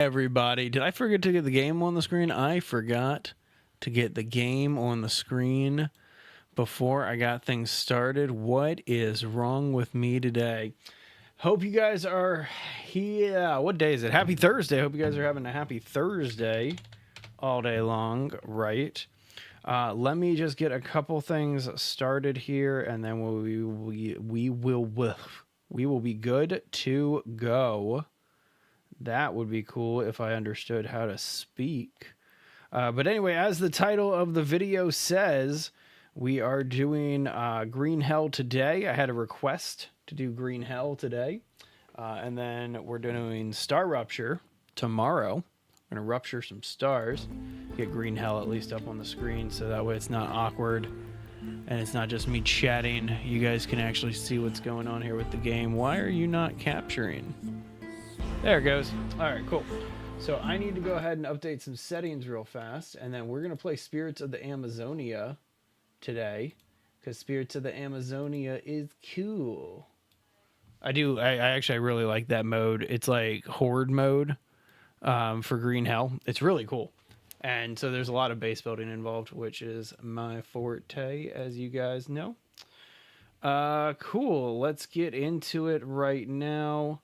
Everybody, did I forget to get the game on the screen? I forgot to get the game on the screen before I got things started. What is wrong with me today? Hope you guys are here. What day is it? Happy Thursday. Hope you guys are having a happy Thursday all day long, right? Let me just get a couple things started here, and then we will be good to go. That would be cool if I understood how to speak. But anyway, as the title of the video says, we are doing Green Hell today. I had a request to do Green Hell today. And then we're doing StarRupture tomorrow. We're going to rupture some stars. Get Green Hell at least up on the screen so that way it's not awkward. And it's not just me chatting. You guys can actually see what's going on here with the game. Why are you not capturing? There it goes. All right, cool. So I need to go ahead and update some settings real fast, and then we're going to play Spirits of the Amazonia today, because Spirits of the Amazonia is cool. I actually really like that mode. It's like Horde mode for Green Hell. It's really cool. And so there's a lot of base building involved, which is my forte, as you guys know. Cool. Let's get into it right now.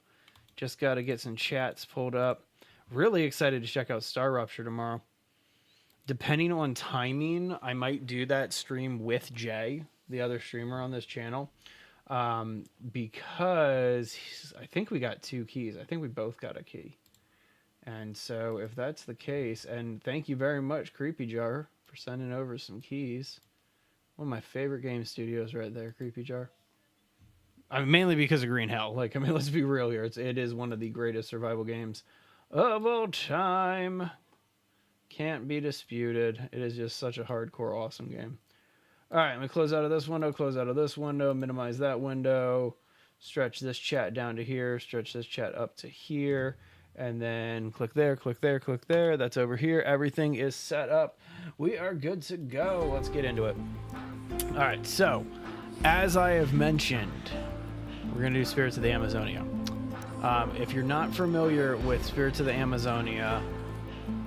Just got to get some chats pulled up. Really excited to check out StarRupture tomorrow. Depending on timing, I might do that stream with Jay, the other streamer on this channel, because I think we got 2 keys. I think we both got a key. And so if that's the case, and thank you very much, Creepy Jar, for sending over some keys. One of my favorite game studios right there, Creepy Jar. I mean, mainly because of Green Hell. Like, I mean, let's be real here. It is one of the greatest survival games of all time. Can't be disputed. It is just such a hardcore, awesome game. All right, I'm going to close out of this window, close out of this window, minimize that window, stretch this chat down to here, stretch this chat up to here, and then click there, click there, click there. That's over here. Everything is set up. We are good to go. Let's get into it. All right, so as I have mentioned, we're going to do Spirits of the Amazonia. If you're not familiar with Spirits of the Amazonia,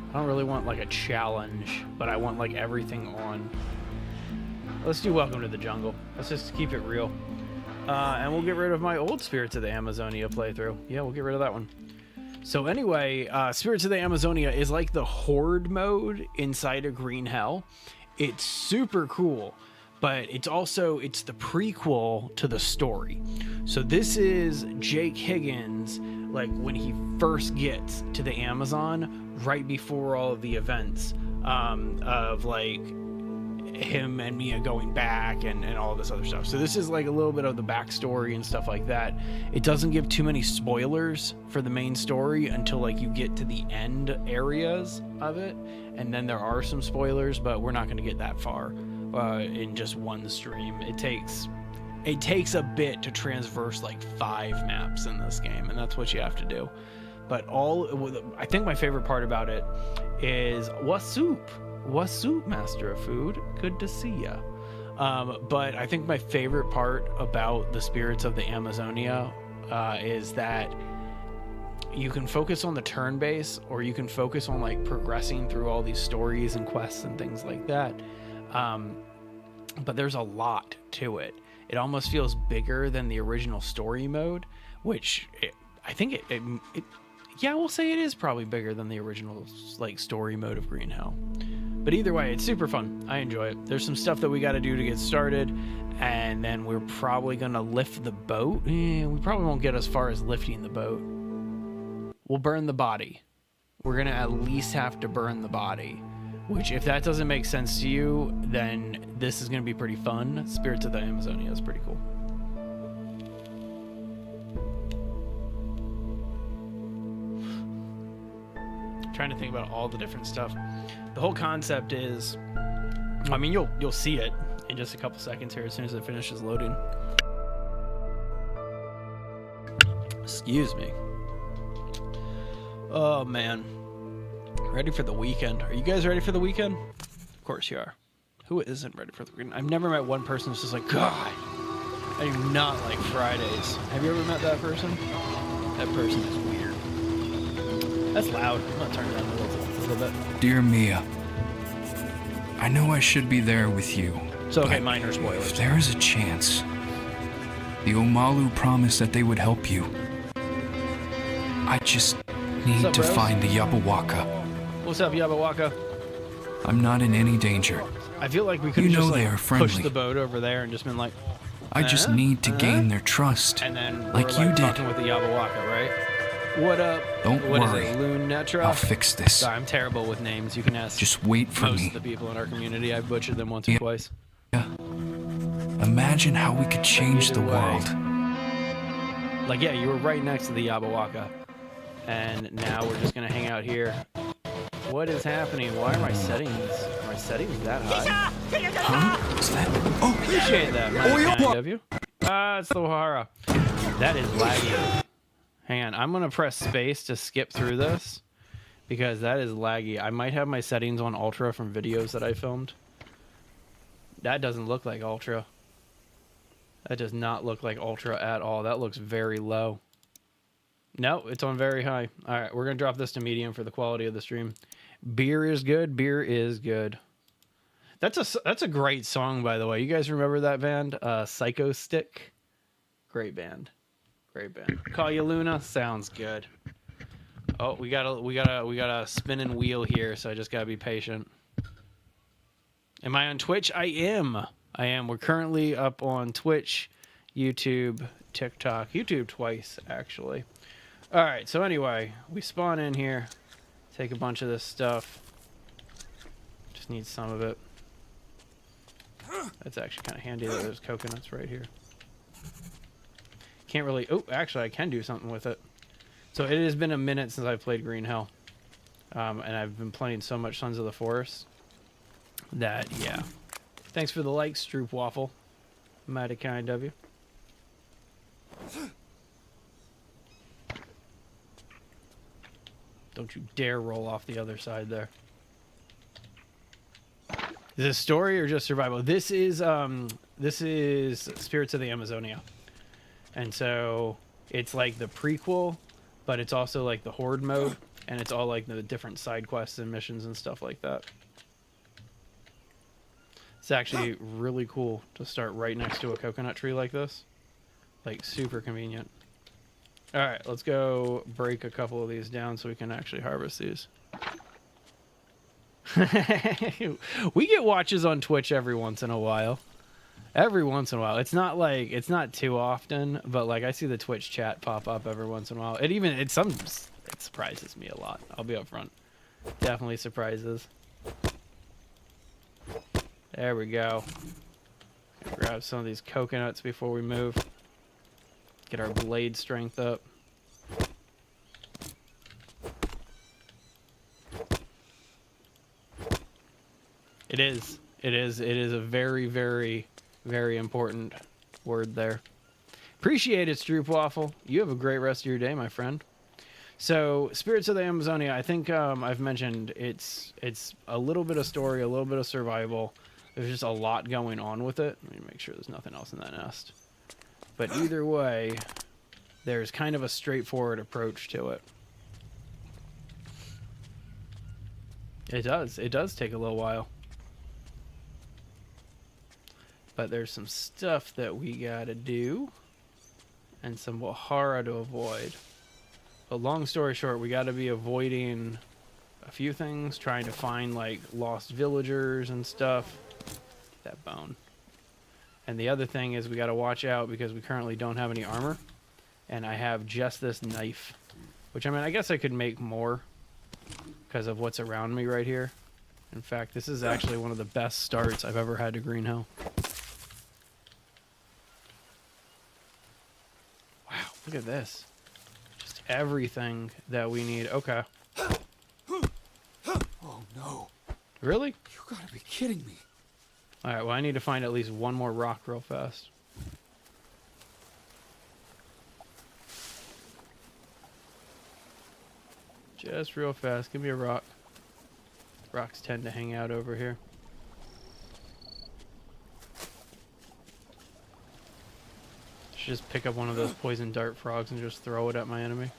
I don't really want like a challenge, but I want like everything on. Let's do Welcome to the Jungle. Let's just keep it real. And we'll get rid of my old Spirits of the Amazonia playthrough. Yeah, we'll get rid of that one. So anyway, Spirits of the Amazonia is like the Horde mode inside of Green Hell. It's super cool. But it's the prequel to the story. So this is Jake Higgins, like when he first gets to the Amazon, right before all of the events of like him and Mia going back and all this other stuff. So this is like a little bit of the backstory and stuff like that. It doesn't give too many spoilers for the main story until like you get to the end areas of it. And then there are some spoilers, but we're not going to get that far. In just one stream. It takes a bit to traverse like 5 maps in this game, and that's what you have to do. But I think my favorite part about it is what's soup, Master of Food, good to see ya. But I think my favorite part about the Spirits of the Amazonia is that you can focus on the turn base, or you can focus on like progressing through all these stories and quests and things like that. But there's a lot to it. It almost feels bigger than the original story mode, which I think yeah, we'll say it is probably bigger than the original like story mode of Green Hell. But either way, it's super fun. I enjoy it. There's some stuff that we got to do to get started, and then we're probably gonna lift the boat. We probably won't get as far as lifting the boat. We'll burn the body. We're gonna at least have to burn the body. Which, if that doesn't make sense to you, then this is going to be pretty fun. Spirits of the Amazonia is pretty cool. I'm trying to think about all the different stuff. The whole concept is, I mean, you'll see it in just a couple seconds here as soon as it finishes loading. Excuse me. Oh, man. Ready for the weekend. Are you guys ready for the weekend? Of course you are. Who isn't ready for the weekend? I've never met one person who's just like, God, I do not like Fridays. Have you ever met that person? That person is weird. That's loud. I'm gonna turn it down a little bit. Dear Mia, I know I should be there with you. So, okay, but minor spoilers. If there is a chance, the Omalu promised that they would help you. I just need up, to bros? find the Yabawaka. What's up, Yabawaka? I'm not in any danger. I feel like we could have You know just they like are friendly. pushed the boat over there and just been like, I just need to gain their trust. and then like we're you did. talking with the Yabawaka, right? What up? Don't What worry. is it, Lunetra? I'll fix this. Sorry, I'm terrible with names. You can ask Just wait for most me. of the people in our community. I've butchered them once or twice. Imagine how we could change the Either way. world. Like, yeah, you were right next to the Yabawaka. And now we're just gonna hang out here. What is happening? Why are my settings that high? Huh? What's that? Oh, Appreciate that, mighty kind of you. It's the O'Hara. That is laggy. Hang on, I'm gonna press space to skip through this because that is laggy. I might have my settings on ultra from videos that I filmed. That doesn't look like ultra. That does not look like ultra at all. That looks very low. No, it's on very high. All right, we're gonna drop this to medium for the quality of the stream. Beer is good. Beer is good. That's a great song, by the way. You guys remember that band, Psycho Stick? Great band. Great band. Call you Luna. Sounds good. Oh, we got a spinning wheel here, so I just gotta be patient. Am I on Twitch? I am. We're currently up on Twitch, YouTube, TikTok. YouTube twice, actually. All right. So anyway, we spawn in here, take a bunch of this stuff. Just need some of it. That's actually kind of handy that there's coconuts right here. Can't really... Oh, actually, I can do something with it. So it has been a minute since I've played Green Hell. And I've been playing so much Sons of the Forest that, yeah. Thanks for the like, Stroop Waffle. Mighty kind of you. Don't you dare roll off the other side there. Is this story or just survival? This is Spirits of the Amazonia. And so it's like the prequel, but it's also like the horde mode, and it's all like the different side quests and missions and stuff like that. It's actually really cool to start right next to a coconut tree like this. Like super convenient. All right, let's go break a couple of these down so we can actually harvest these. We get watches on Twitch every once in a while. Every once in a while. It's not too often, but like I see the Twitch chat pop up every once in a while. It surprises me a lot. I'll be upfront. Definitely surprises. There we go. Grab some of these coconuts before we move. Get our blade strength up. It is a very, very, very important word there. Appreciate it, Stroop Waffle. You have a great rest of your day, my friend. So, Spirits of the Amazonia, I think I've mentioned it's a little bit of story, a little bit of survival. There's just a lot going on with it. Let me make sure there's nothing else in that nest. But either way, there's kind of a straightforward approach to it. It does take a little while. But there's some stuff that we gotta do. And some Wahara to avoid. But long story short, we gotta be avoiding a few things. Trying to find, like, lost villagers and stuff. That bone. And the other thing is we gotta watch out because we currently don't have any armor. And I have just this knife. Which, I mean, I guess I could make more. Because of what's around me right here. In fact, this is actually one of the best starts I've ever had to Green Hell. Wow, look at this. Just everything that we need. Okay. Oh no. Really? You gotta be kidding me. Alright, well I need to find at least one more rock real fast. Just real fast. Give me a rock. Rocks tend to hang out over here. Should just pick up one of those poison dart frogs and just throw it at my enemy.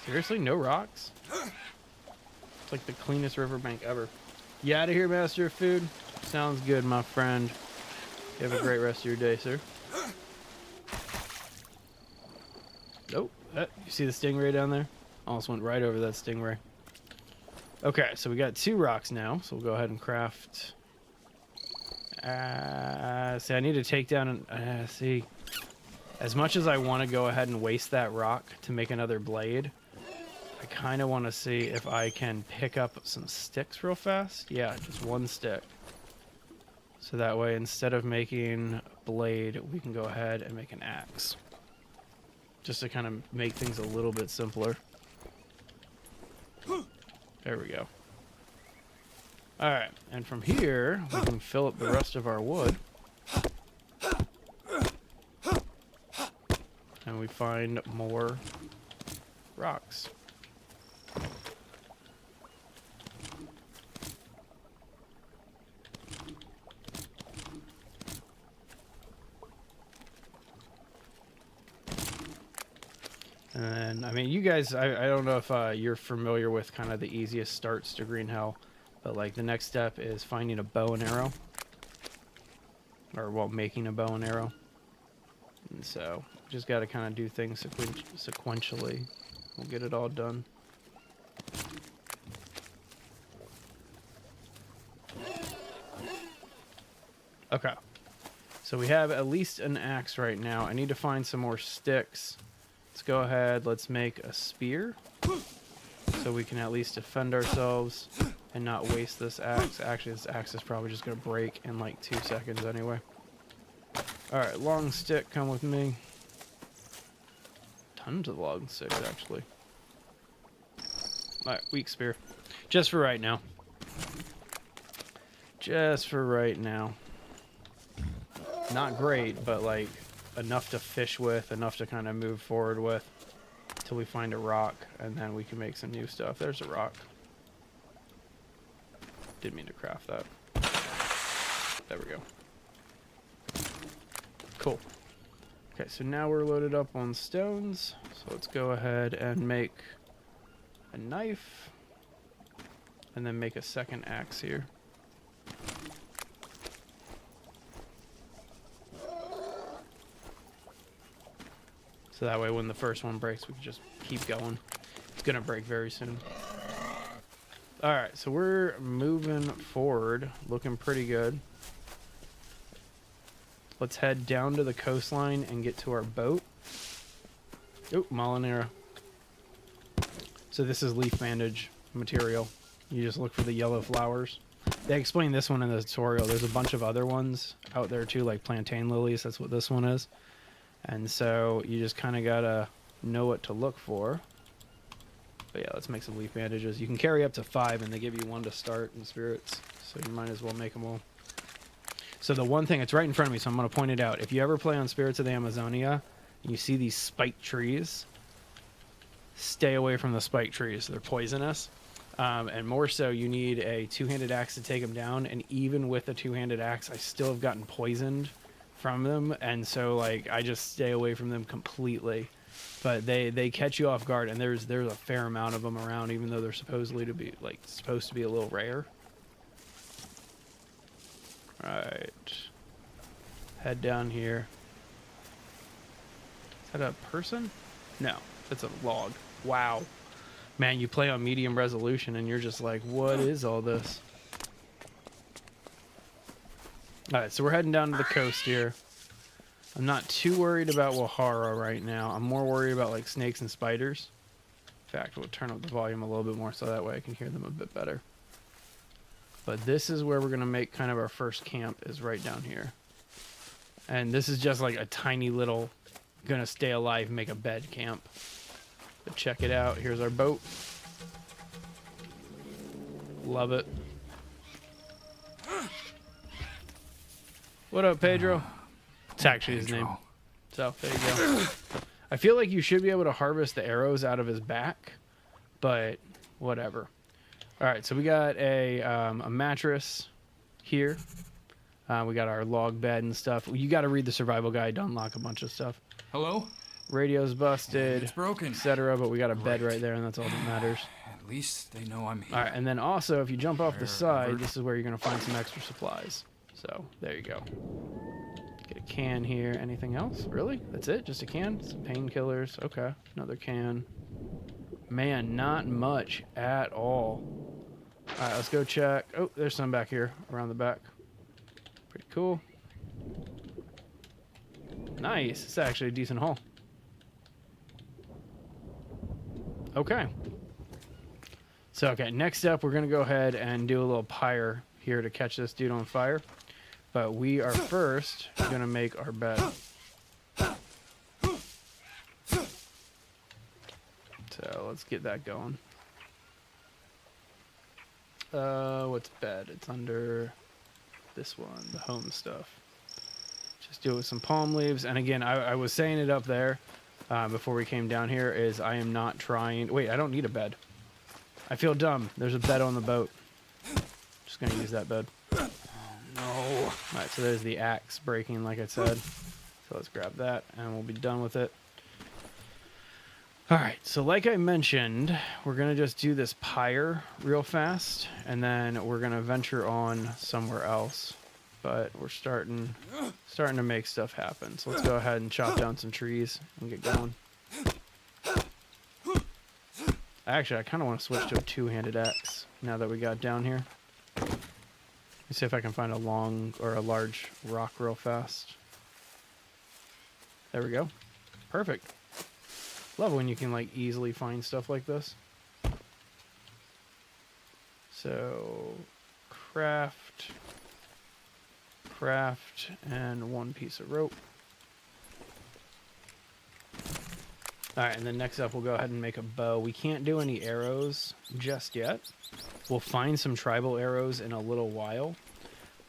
Seriously, no rocks? It's like the cleanest riverbank ever. You out of here, Master of Food? Sounds good, my friend. You have a great rest of your day, sir. Oh, you see the stingray down there? Almost went right over that stingray. Okay, so we got 2 rocks now, so we'll go ahead and craft. See, I need to take down and see. As much as I want to go ahead and waste that rock to make another blade, I kind of want to see if I can pick up some sticks real fast. Yeah, just 1 stick. So that way, instead of making a blade, we can go ahead and make an axe. Just to kind of make things a little bit simpler. There we go. Alright, and from here, we can fill up the rest of our wood. And we find more rocks. And then, I mean, you guys, I don't know if you're familiar with kind of the easiest starts to Green Hell, but like the next step is finding a bow and arrow. Or, well, making a bow and arrow. And so, just got to kind of do things sequentially. We'll get it all done. Okay. So we have at least an axe right now. I need to find some more sticks. Let's go ahead, let's make a spear so we can at least defend ourselves and not waste this axe. Actually, this axe is probably just going to break in like 2 seconds anyway. Alright, long stick, come with me. Tons of long sticks, actually. Alright, weak spear. Just for right now. Just for right now. Not great, but like enough to fish with, enough to kind of move forward with till we find a rock, and then we can make some new stuff. There's a rock. Didn't mean to craft that. There we go. Cool. Okay, so now we're loaded up on stones. So let's go ahead and make a knife, and then make a second axe here. So that way when the first one breaks, we can just keep going. It's going to break very soon. Alright, so we're moving forward. Looking pretty good. Let's head down to the coastline and get to our boat. Oh, Molinera. So this is leaf bandage material. You just look for the yellow flowers. They explain this one in the tutorial. There's a bunch of other ones out there too, like plantain lilies. That's what this one is. And so you just kind of gotta know what to look for. But yeah, let's make some leaf bandages. You can carry up to 5, and they give you 1 to start in spirits. So you might as well make them all. So the one thing, it's right in front of me, so I'm going to point it out. If you ever play on Spirits of the Amazonia, and you see these spiked trees, stay away from the spiked trees. They're poisonous. And more so, you need a 2-handed axe to take them down. And even with a 2-handed axe, I still have gotten poisoned from them, and so like I just stay away from them completely. But they catch you off guard, and there's a fair amount of them around, even though they're supposed to be a little rare. Right, head down here. Is that a person? No, that's a log. Wow, man, you play on medium resolution and you're just like, what is all this? Alright, so we're heading down to the coast here. I'm not too worried about Wahara right now. I'm more worried about like snakes and spiders. In fact, we'll turn up the volume a little bit more so that way I can hear them a bit better. But this is where we're going to make kind of our first camp, is right down here. And this is just like a tiny little, gonna stay alive, make a bed camp. But check it out. Here's our boat. Love it. What up, Pedro? It's actually his name. So, there you go. I feel like you should be able to harvest the arrows out of his back, but whatever. Alright, so we got a mattress here. We got our log bed and stuff. You got to read the survival guide to unlock a bunch of stuff. Hello? Radio's busted, It's broken. etc. But we got a bed right there, and that's all that matters. At least they know I'm here. All right, and then also, if you jump off the Wherever. side, this is where you're going to find some extra supplies. So, there you go. Get a can here. Anything else? Really? That's it? Just a can? Some painkillers. Okay, another can. Man, not much at all. All right, let's go check. Oh, there's some back here, around the back. Pretty cool. Nice. It's actually a decent haul. Okay. So, okay, next up, we're going to go ahead and do a little pyre here to catch this dude on fire. But we are first going to make our bed. So, let's get that going. What's bed? It's under this one, the home stuff. Just do it with some palm leaves. And again, I was saying it up there before we came down here, is I am not trying... Wait, I don't need a bed. I feel dumb. There's a bed on the boat. Just gonna use that bed. Oh, no. Alright, so there's the axe breaking, like I said. So let's grab that, and we'll be done with it. Alright, so like I mentioned, we're gonna just do this pyre real fast, and then we're gonna venture on somewhere else. But we're starting to make stuff happen. So let's go ahead and chop down some trees and get going. Actually, I kind of want to switch to a two-handed axe now that we got down here. Let me see if I can find a long or a large rock real fast. There we go. Perfect. Love when you can like easily find stuff like this. So, craft, and one piece of rope. Alright, and then next up we'll go ahead and make a bow. We can't do any arrows just yet. We'll find some tribal arrows in a little while.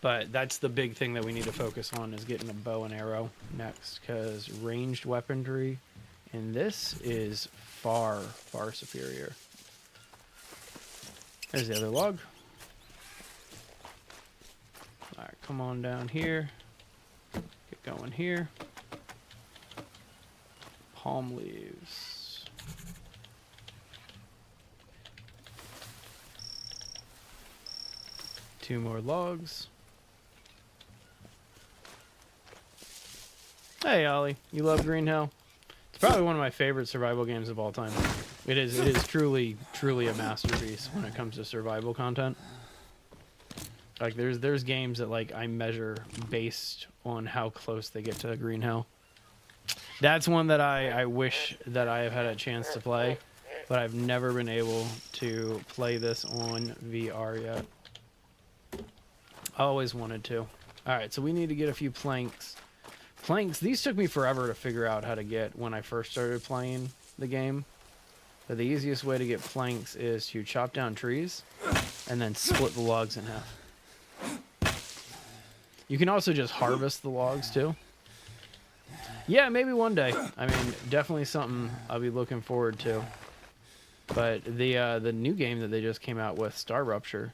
But that's the big thing that we need to focus on, is getting a bow and arrow next. Because ranged weaponry in this is far, far superior. There's the other log. Alright, come on down here. Get going here. Palm leaves. Two more logs. Hey Ollie, you love Green Hell? It's probably one of my favorite survival games of all time. It is truly a masterpiece when it comes to survival content. Like there's games that like I measure based on how close they get to Green Hell. That's one that I wish that I have had a chance to play, but I've never been able to play this on VR yet. I always wanted to. Alright, so we need to get a few planks. Planks, these took me forever to figure out how to get when I first started playing the game. But the easiest way to get planks is to chop down trees and then split the logs in half. You can also just harvest the logs too. Yeah, maybe one day. I mean, definitely something I'll be looking forward to. But the new game that they just came out with, StarRupture,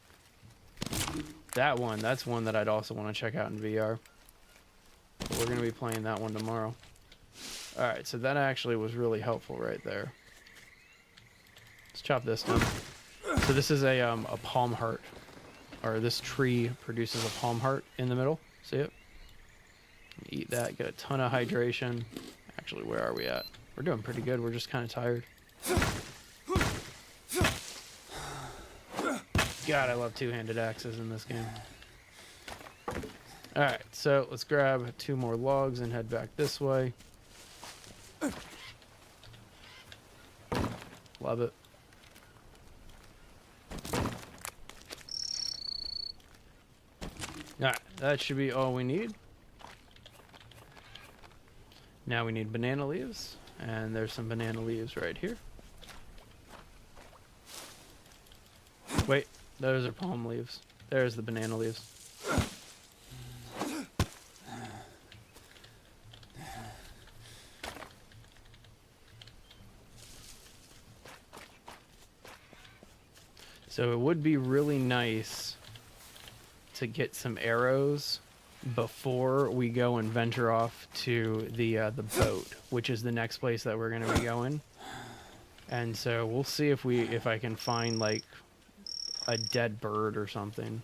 that's one that I'd also want to check out in VR. But we're going to be playing that one tomorrow. Alright, so that actually was really helpful right there. Let's chop this down. So this is a palm heart. Or this tree produces a palm heart in the middle. See it? Eat that, get a ton of hydration. Actually, where are we at? We're doing pretty good, we're just kind of tired. God, I love two-handed axes in this game. Alright, so let's grab 2 more logs and head back this way. Love it. Alright, that should be all we need. Now we need banana leaves, and there's some banana leaves right here. Wait, those are palm leaves. There's the banana leaves. So it would be really nice to get some arrows before we go and venture off to the boat, which is the next place that we're going to be going. And so we'll see if I can find like a dead bird or something.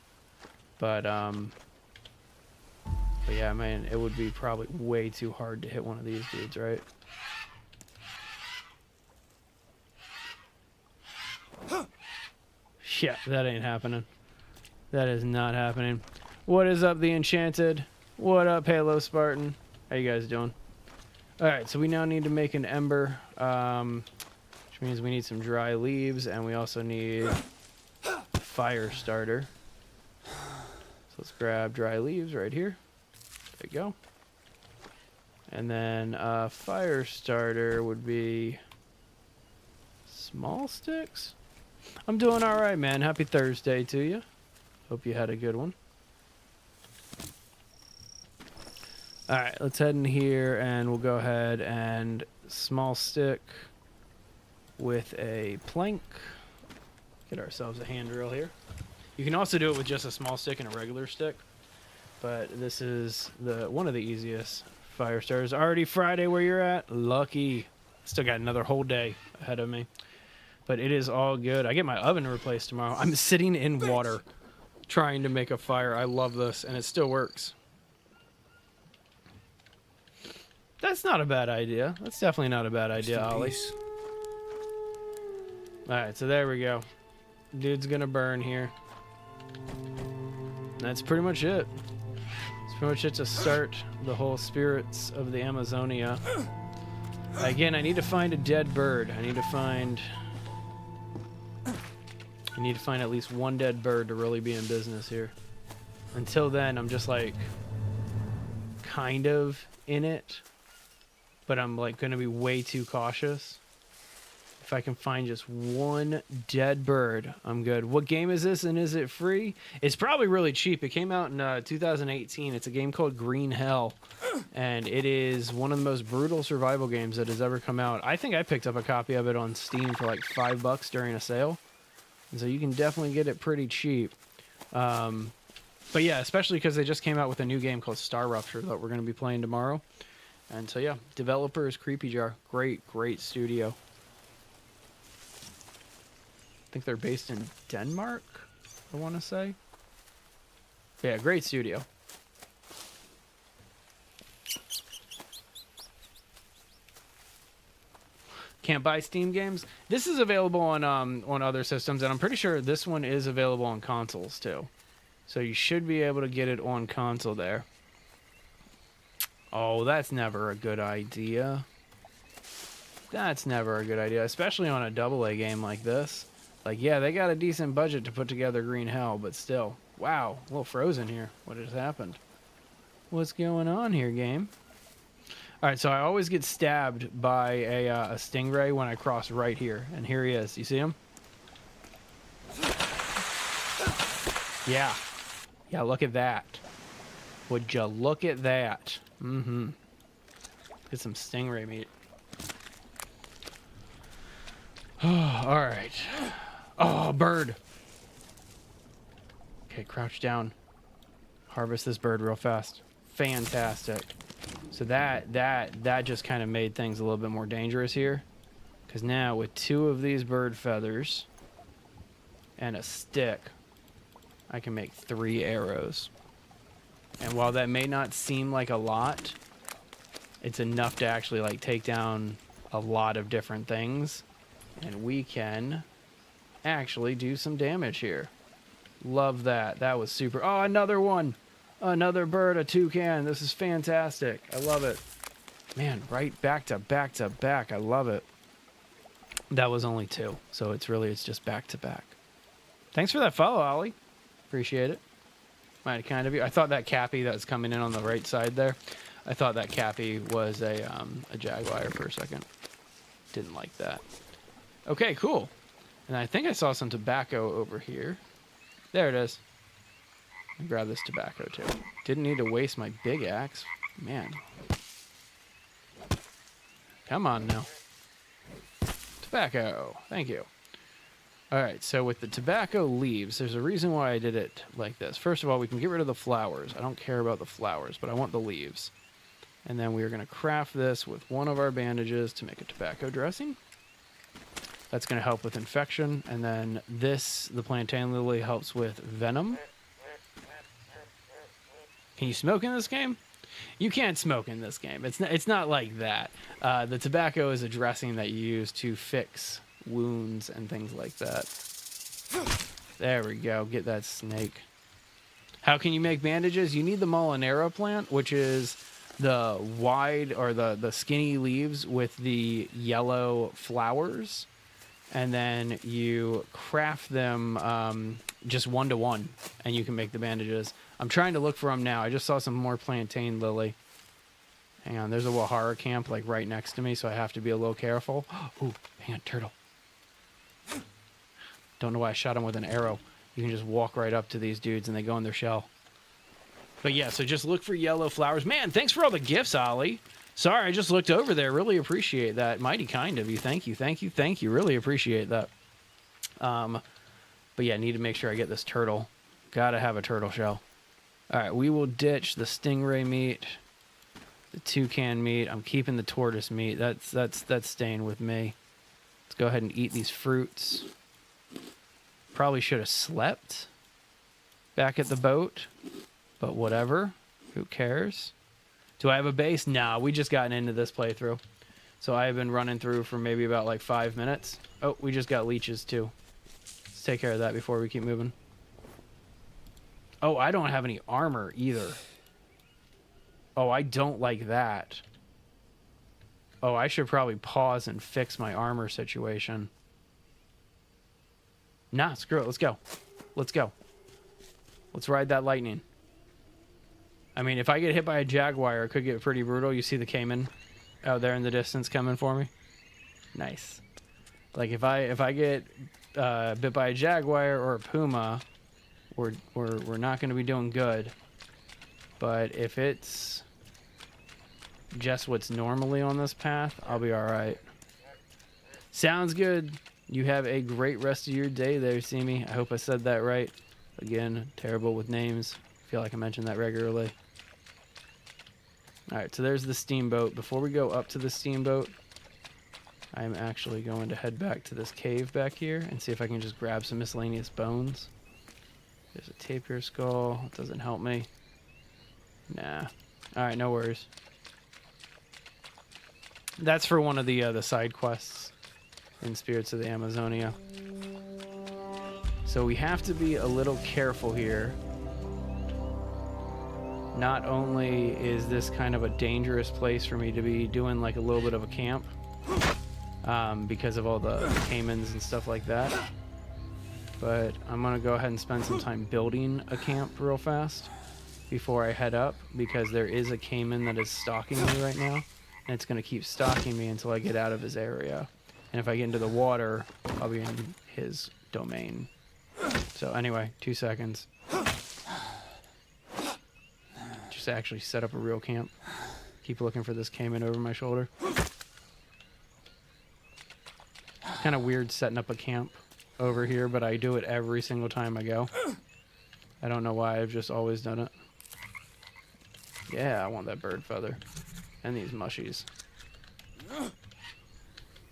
But yeah, man, it would be probably way too hard to hit one of these dudes, right? Yeah, that ain't happening. That is not happening. What is up, the Enchanted? What up, Halo Spartan? How you guys doing? Alright, so we now need to make an ember, which means we need some dry leaves, and we also need a fire starter. So let's grab dry leaves right here. There you go. And then fire starter would be small sticks. I'm doing all right, man. Happy Thursday to you. Hope you had a good one. All right, let's head in here and we'll go ahead and small stick with a plank. Get ourselves a hand drill here. You can also do it with just a small stick and a regular stick, but this is one of the easiest fire starters. Already Friday where you're at? Lucky. Still got another whole day ahead of me. But it is all good. I get my oven replaced tomorrow. I'm sitting in water trying to make a fire. I love this, and it still works. That's not a bad idea. That's definitely not a bad idea, Ollie. Alright, so there we go. Dude's gonna burn here. That's pretty much it. That's pretty much it to start the whole Spirits of the Amazonia. Again, I need to find a dead bird. I need to find at least one dead bird to really be in business here. Until then, I'm just like kind of in it, but I'm like going to be way too cautious. If I can find just one dead bird, I'm good. What game is this, and is it free? It's probably really cheap. It came out in 2018. It's a game called Green Hell, and it is one of the most brutal survival games that has ever come out. I think I picked up a copy of it on Steam for like $5 during a sale, and so you can definitely get it pretty cheap. But yeah, especially because they just came out with a new game called StarRupture that we're going to be playing tomorrow. And so yeah, developer is Creepy Jar. Great studio. I think they're based in Denmark, I want to say. Yeah, great studio. Can't buy Steam games. This is available on other systems, and I'm pretty sure this one is available on consoles too. So you should be able to get it on console there. Oh, that's never a good idea. That's never a good idea, especially on a AA game like this. Like, yeah, they got a decent budget to put together Green Hell, but still. Wow, a little frozen here. What has happened? What's going on here, game? All right, so I always get stabbed by a stingray when I cross right here. And here he is. You see him? Yeah. Yeah, look at that. Would you look at that? Mm-hmm. Get some stingray meat. All right. Oh, bird. Okay, crouch down. Harvest this bird real fast. Fantastic. So that just kind of made things a little bit more dangerous here. Because now with 2 of these bird feathers and a stick, I can make 3 arrows. And while that may not seem like a lot, it's enough to actually like take down a lot of different things. And we can actually do some damage here. Love that. That was super. Oh, another one. Another bird, a toucan. This is fantastic. I love it. Man, right back to back to back. I love it. That was only 2. So it's just back to back. Thanks for that follow, Ollie. Appreciate it. Mighty kind of you. I thought that Cappy that was coming in on the right side there, I thought that Cappy was a jaguar for a second. Didn't like that. Okay, cool. And I think I saw some tobacco over here. There it is. I'll grab this tobacco too. Didn't need to waste my big axe. Man. Come on now. Tobacco. Thank you. All right, so with the tobacco leaves, there's a reason why I did it like this. First of all, we can get rid of the flowers. I don't care about the flowers, but I want the leaves. And then we're going to craft this with one of our bandages to make a tobacco dressing. That's going to help with infection. And then this, the plantain lily, helps with venom. Can you smoke in this game? You can't smoke in this game. It's not like that. The tobacco is a dressing that you use to fix wounds and things like that. There we go. Get that snake. How can you make bandages? You need the molinera plant, which is the wide or the skinny leaves with the yellow flowers. And then you craft them just 1-to-1, and you can make the bandages. I'm trying to look for them now. I just saw some more plantain lily. Hang on, there's a Wahara camp like right next to me, so I have to be a little careful. Ooh, hang on, turtle. Don't know why I shot him with an arrow. You can just walk right up to these dudes and they go in their shell. But yeah, so just look for yellow flowers. Man, thanks for all the gifts, Ollie. Sorry, I just looked over there. Really appreciate that. Mighty kind of you. Thank you, thank you, thank you. Really appreciate that. But yeah, need to make sure I get this turtle. Gotta have a turtle shell. All right, we will ditch the stingray meat, the toucan meat. I'm keeping the tortoise meat. That's staying with me. Let's go ahead and eat these fruits. Probably should have slept back at the boat, but whatever. Who cares? Do I have a base? Nah, we just gotten into this playthrough. So I've been running through for maybe about like 5 minutes. Oh, we just got leeches too. Let's take care of that before we keep moving. Oh, I don't have any armor either. Oh, I don't like that. Oh, I should probably pause and fix my armor situation. Nah, screw it. Let's go. Let's go. Let's ride that lightning. I mean, if I get hit by a jaguar, it could get pretty brutal. You see the caiman out there in the distance coming for me? Nice. Like, if I get bit by a jaguar or a puma, we're not going to be doing good. But if it's just what's normally on this path, I'll be all right. Sounds good. You have a great rest of your day there, Simi. I hope I said that right. Again, terrible with names. I feel like I mention that regularly. Alright, so there's the steamboat. Before we go up to the steamboat, I'm actually going to head back to this cave back here and see if I can just grab some miscellaneous bones. There's a tapir skull. It doesn't help me. Nah. Alright, no worries. That's for one of the side quests in Spirits of the Amazonia. So we have to be a little careful here. Not only is this kind of a dangerous place for me to be doing like a little bit of a camp, because of all the caimans and stuff like that, but I'm gonna go ahead and spend some time building a camp real fast before I head up, because there is a caiman that is stalking me right now, and it's gonna keep stalking me until I get out of his area. And if I get into the water, I'll be in his domain. So anyway, 2 seconds. Just actually set up a real camp. Keep looking for this caiman over my shoulder. Kind of weird setting up a camp over here, but I do it every single time I go. I don't know why, I've just always done it. Yeah, I want that bird feather. And these mushies.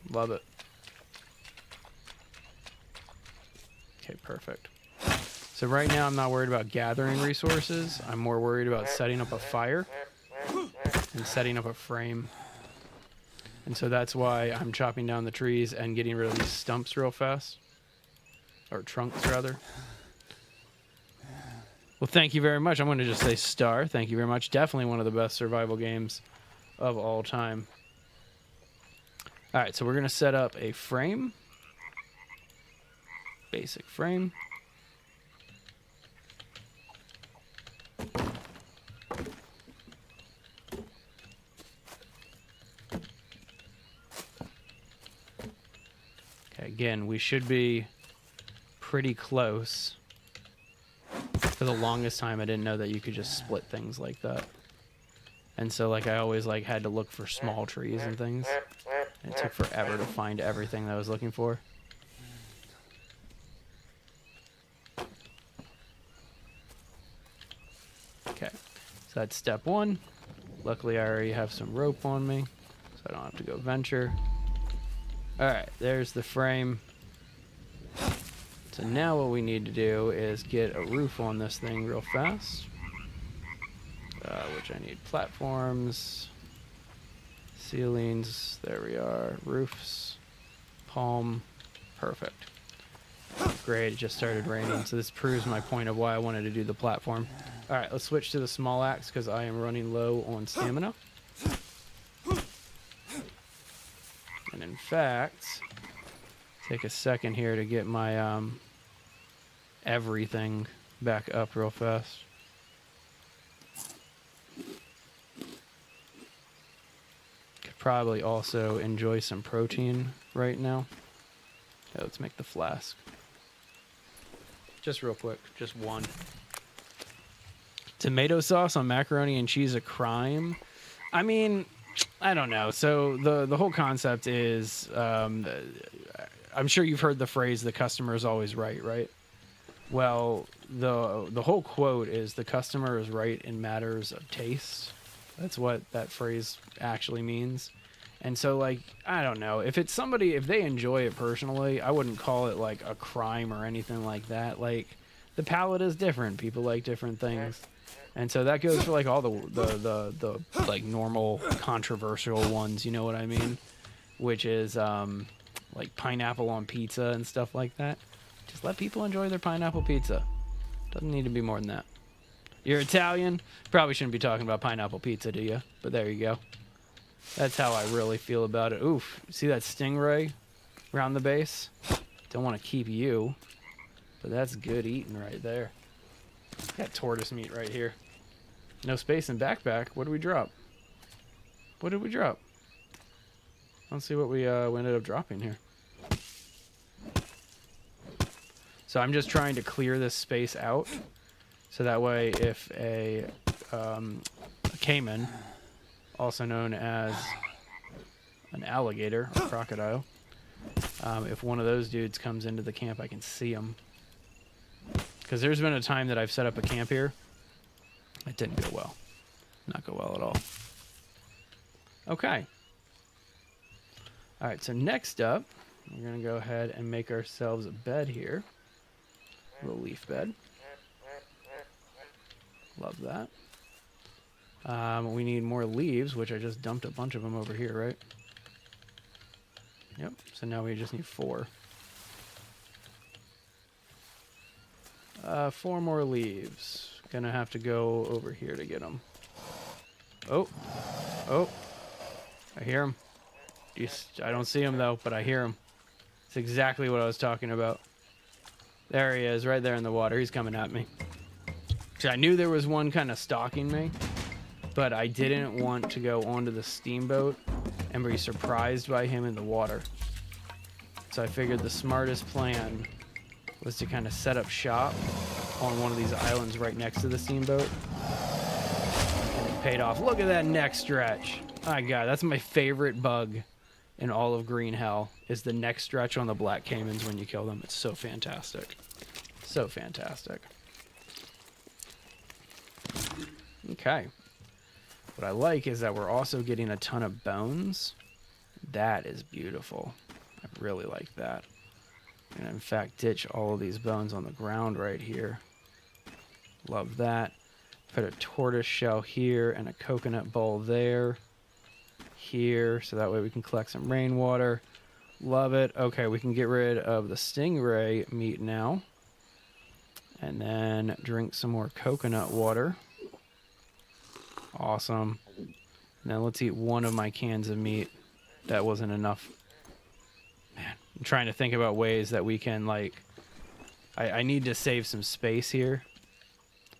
Love it. Okay, perfect. So right now I'm not worried about gathering resources. I'm more worried about setting up a fire and setting up a frame. And so that's why I'm chopping down the trees and getting rid of these stumps real fast. Or trunks, rather. Well, thank you very much. I'm going to just say Star. Thank you very much. Definitely one of the best survival games of all time. Alright, so we're going to set up a frame. Basic frame. Okay, again, we should be pretty close. For the longest time, I didn't know that you could just split things like that. And so, like, I always, like, had to look for small trees and things. And it took forever to find everything that I was looking for. Okay, so that's step one. Luckily, I already have some rope on me, so I don't have to go venture. All right, there's the frame. So now what we need to do is get a roof on this thing real fast, which I need platforms, ceilings, there we are, roofs, palm, perfect. Great, it just started raining, so this proves my point of why I wanted to do the platform. All right, let's switch to the small axe because I am running low on stamina. And in fact, take a second here to get my everything back up real fast. Could probably also enjoy some protein right now. Okay, let's make the flask. Just real quick, just one. Tomato sauce on macaroni and cheese a crime? I mean, I don't know. So the whole concept is, I'm sure you've heard the phrase, the customer is always right, right? Well, the whole quote is the customer is right in matters of taste. That's what that phrase actually means. And so, like, I don't know. If it's somebody, if they enjoy it personally, I wouldn't call it, like, a crime or anything like that. Like, the palate is different. People like different things. And so that goes for, like, all the like, normal controversial ones, you know what I mean? Which is, like, pineapple on pizza and stuff like that. Just let people enjoy their pineapple pizza. Doesn't need to be more than that. You're Italian? Probably shouldn't be talking about pineapple pizza, do you? But there you go. That's how I really feel about it. Oof. See that stingray around the base? Don't want to keep you. But that's good eating right there. Got tortoise meat right here. No space in backpack. What did we drop? What did we drop? Let's see what we ended up dropping here. So I'm just trying to clear this space out. So that way if a caiman, also known as an alligator or crocodile, if one of those dudes comes into the camp, I can see him. Because there's been a time that I've set up a camp here. It didn't go well. Not go well at all. Okay. All right, so next up, we're going to go ahead and make ourselves a bed here. A little leaf bed. Love that. We need more leaves, which I just dumped a bunch of them over here, right? Yep, so now we just need 4. 4 more leaves. Gonna have to go over here to get them. Oh. Oh. I hear him. I don't see him, though, but I hear him. It's exactly what I was talking about. There he is, right there in the water. He's coming at me. So I knew there was one kind of stalking me, but I didn't want to go onto the steamboat and be surprised by him in the water. So I figured the smartest plan was to kind of set up shop on one of these islands right next to the steamboat. And it paid off. Look at that neck stretch. My God, that's my favorite bug in all of Green Hell, is the neck stretch on the black caimans when you kill them. It's so fantastic. So fantastic. Okay. What I like is that we're also getting a ton of bones. That is beautiful. I really like that. And in fact, ditch all of these bones on the ground right here. Love that. Put a tortoise shell here and a coconut bowl there. Here, so that way we can collect some rainwater. Love it. Okay, we can get rid of the stingray meat now. And then drink some more coconut water. Awesome. Now let's eat one of my cans of meat. That wasn't enough. Man, I'm trying to think about ways that we can, like... I need to save some space here.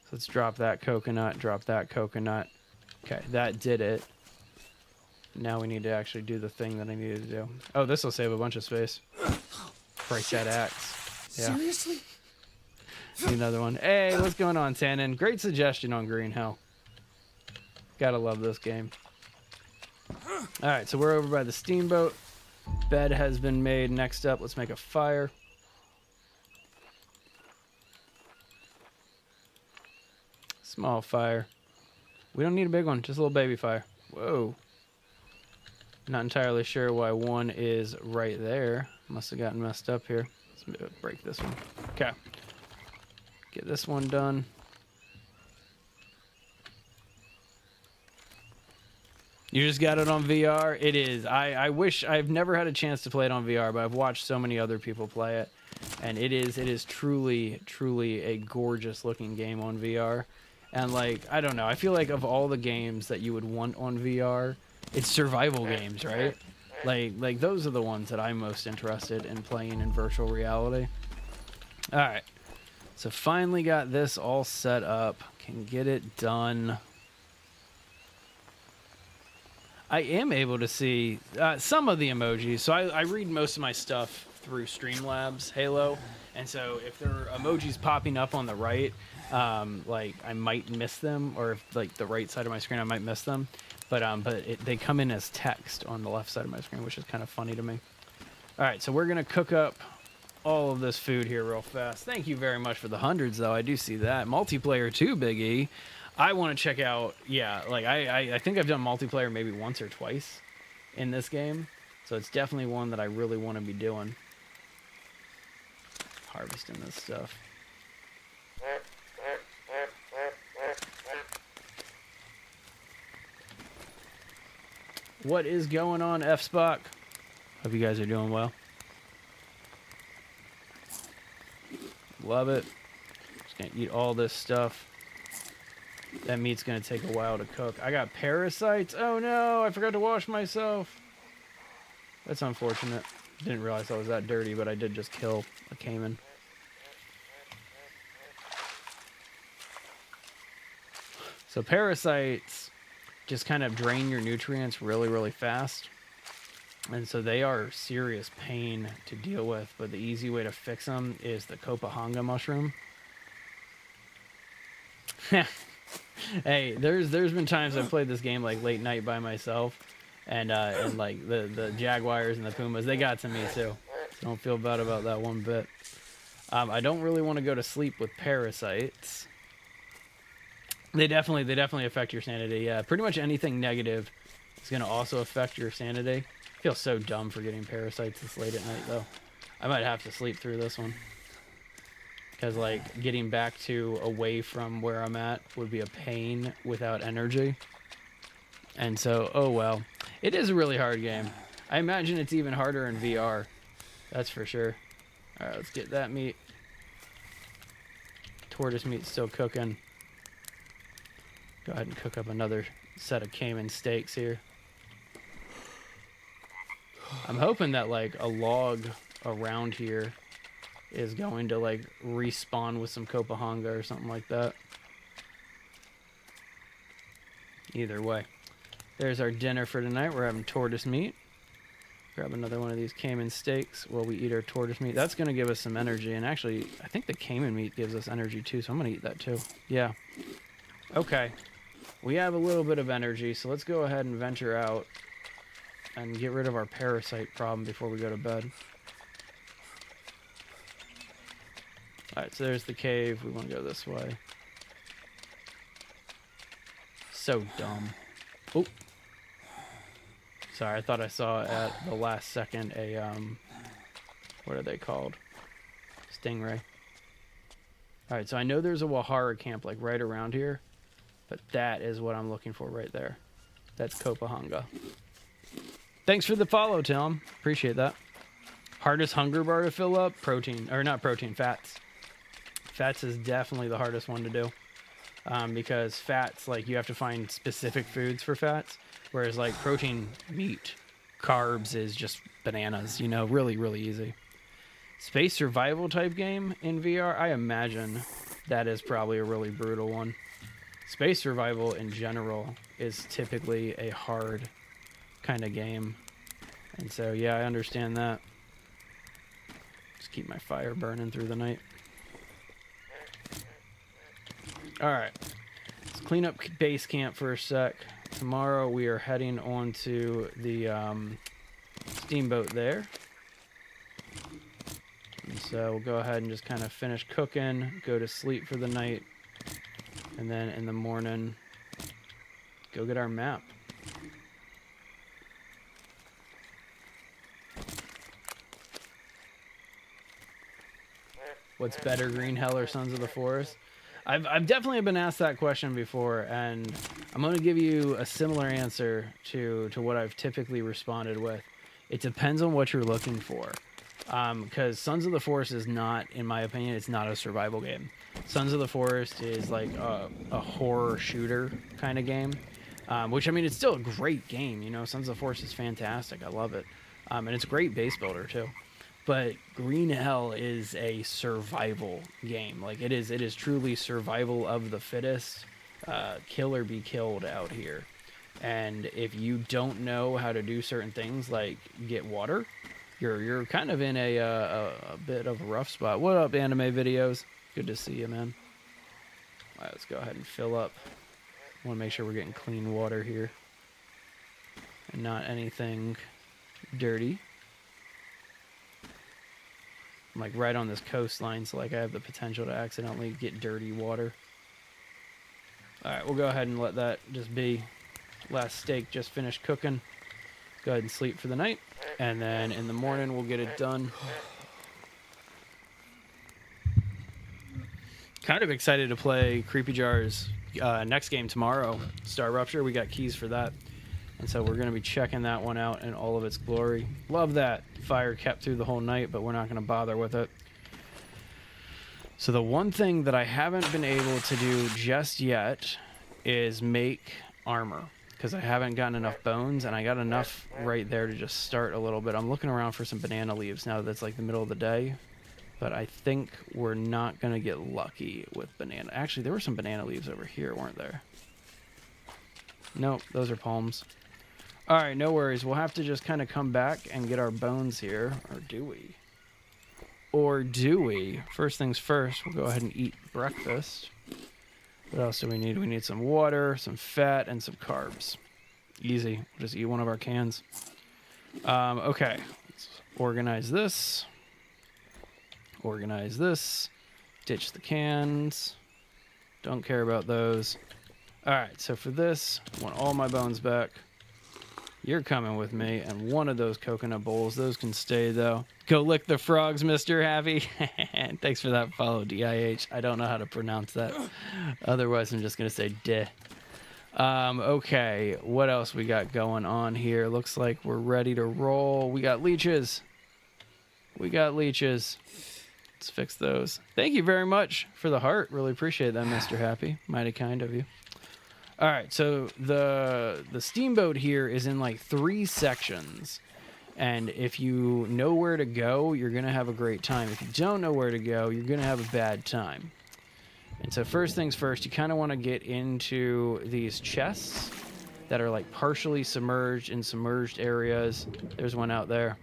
So let's drop that coconut, drop that coconut. Okay, that did it. Now we need to actually do the thing that I needed to do. Oh, this will save a bunch of space. Break that axe. Yeah. Seriously? Need another one. Hey, what's going on, Tannen? Great suggestion on Green Hell. Gotta love this game. Alright, so we're over by the steamboat. Bed has been made. Next up, let's make a fire. Small fire. We don't need a big one, just a little baby fire. Whoa. Not entirely sure why one is right there. Must have gotten messed up here. Let's break this one. Okay. Get this one done. You just got it on VR? It is. I wish I've never had a chance to play it on VR, but I've watched so many other people play it. And it is truly, truly a gorgeous looking game on VR. And like, I don't know, I feel like of all the games that you would want on VR, it's survival games, right? Like those are the ones that I'm most interested in playing in virtual reality. All right. So finally got this all set up. Can get it done. I am able to see some of the emojis. So I read most of my stuff through Streamlabs Halo. And so if there are emojis popping up on the right, like I might miss them, or if like the right side of my screen, I might miss them. But they come in as text on the left side of my screen, which is kind of funny to me. All right, so we're going to cook up all of this food here real fast. Thank you very much for the hundreds, though. I do see that. Multiplayer too, Big E. I want to check out, yeah, like I think I've done multiplayer maybe once or twice in this game. So it's definitely one that I really want to be doing. Harvesting this stuff. What is going on, F-Spock? Hope you guys are doing well. Love it. Just gonna eat all this stuff. That meat's gonna take a while to cook. I got parasites. Oh no, I forgot to wash myself. That's unfortunate. Didn't realize I was that dirty, but I did just kill a caiman. So parasites just kind of drain your nutrients really, really fast. And so they are serious pain to deal with, but the easy way to fix them is the Copahanga mushroom. Hey, there's been times I've played this game like late night by myself, and like the jaguars and the pumas, they got to me too. Don't feel bad about that one bit. I don't really want to go to sleep with parasites. They definitely affect your sanity. Yeah, pretty much anything negative is going to also affect your sanity. I feel so dumb for getting parasites this late at night, though. I might have to sleep through this one. Because, like, getting back to away from where I'm at would be a pain without energy. And so, oh well. It is a really hard game. I imagine it's even harder in VR. That's for sure. Alright, let's get that meat. Tortoise meat's still cooking. Go ahead and cook up another set of caiman steaks here. I'm hoping that like a log around here is going to like respawn with some Copahanga or something like that. Either way. There's our dinner for tonight. We're having tortoise meat. Grab another one of these caiman steaks while we eat our tortoise meat. That's going to give us some energy. And actually, I think the caiman meat gives us energy too, so I'm going to eat that too. Yeah. Okay. We have a little bit of energy, so let's go ahead and venture out and get rid of our parasite problem before we go to bed. Alright, so there's the cave. We want to go this way. So dumb. Oh. Sorry, I thought I saw at the last second a, what are they called? Stingray. Alright, so I know there's a Wahara camp, like, right around here. But that is what I'm looking for right there. That's Copahanga. Thanks for the follow, Tom. Appreciate that. Hardest hunger bar to fill up? Protein. Or not protein, fats. Fats is definitely the hardest one to do. Because fats, like, you have to find specific foods for fats. Whereas, like, protein, meat, carbs is just bananas. You know, really, really easy. Space survival type game in VR? I imagine that is probably a really brutal one. Space survival in general is typically a hard kind of game. And so, yeah, I understand that. Just keep my fire burning through the night. Alright. Let's clean up base camp for a sec. Tomorrow we are heading on to the steamboat there. And so we'll go ahead and just kind of finish cooking, go to sleep for the night. And then in the morning, go get our map. What's better, Green Hell or Sons of the Forest? I've definitely been asked that question before, and I'm going to give you a similar answer to what I've typically responded with. It depends on what you're looking for. Because Sons of the Forest is not, in my opinion, it's not a survival game. Sons of the Forest is like a horror shooter kind of game, which, I mean, it's still a great game. You know, Sons of the Forest is fantastic. I love it. And it's a great base builder, too. But Green Hell is a survival game. Like, it is truly survival of the fittest, kill or be killed out here. And if you don't know how to do certain things, like get water, you're kind of in a bit of a rough spot. What up, anime videos? Good to see you, man. All right, let's go ahead and fill up. I want to make sure we're getting clean water here and not anything dirty. I'm like right on this coastline, so like I have the potential to accidentally get dirty water. All right, we'll go ahead and let that just be. Last steak just finished cooking. Go ahead and sleep for the night, and then in the morning we'll get it done. Kind of excited to play Creepy Jar's next game tomorrow, StarRupture. We got keys for that, and so we're going to be checking that one out in all of its glory. Love that. Fire kept through the whole night, but we're not going to bother with it. So the one thing that I haven't been able to do just yet is make armor, because I haven't gotten enough bones, and I got enough right there to just start a little bit. I'm looking around for some banana leaves now that it's like the middle of the day, but I think we're not going to get lucky with banana. Actually, there were some banana leaves over here, weren't there? Nope, those are palms. All right, no worries. We'll have to just kind of come back and get our bones here. Or do we? Or do we? First things first, we'll go ahead and eat breakfast. What else do we need? We need some water, some fat, and some carbs. Easy. We'll just eat one of our cans. Okay. Let's organize this. Organize this. Ditch the cans. Don't care about those. All right, so for this, I want all my bones back. You're coming with me, and one of those coconut bowls. Those can stay, though. Go lick the frogs, Mr. Happy. Thanks for that follow, DIH. I don't know how to pronounce that. Otherwise, I'm just going to say deh. Okay, what else we got going on here? Looks like we're ready to roll. We got leeches. We got leeches. Let's fix those. Thank you very much for the heart. Really appreciate that, Mr. Happy. Mighty kind of you. All right, so the steamboat here is in like 3 sections, and if you know where to go, you're gonna have a great time. If you don't know where to go, you're gonna have a bad time. And so first things first, you kind of want to get into these chests that are like partially submerged in submerged areas. There's one out there,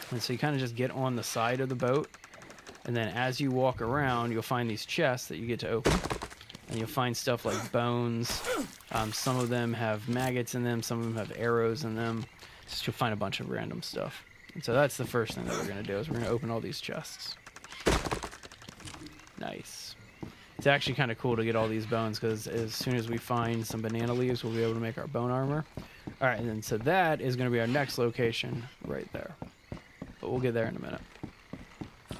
and so you kind of just get on the side of the boat, and then as you walk around, you'll find these chests that you get to open. And you'll find stuff like bones. Some of them have maggots in them. Some of them have arrows in them. Just you'll find a bunch of random stuff. And so that's the first thing that we're going to do is we're going to open all these chests. Nice. It's actually kind of cool to get all these bones because as soon as we find some banana leaves, we'll be able to make our bone armor. All right, and then so that is going to be our next location right there. But we'll get there in a minute.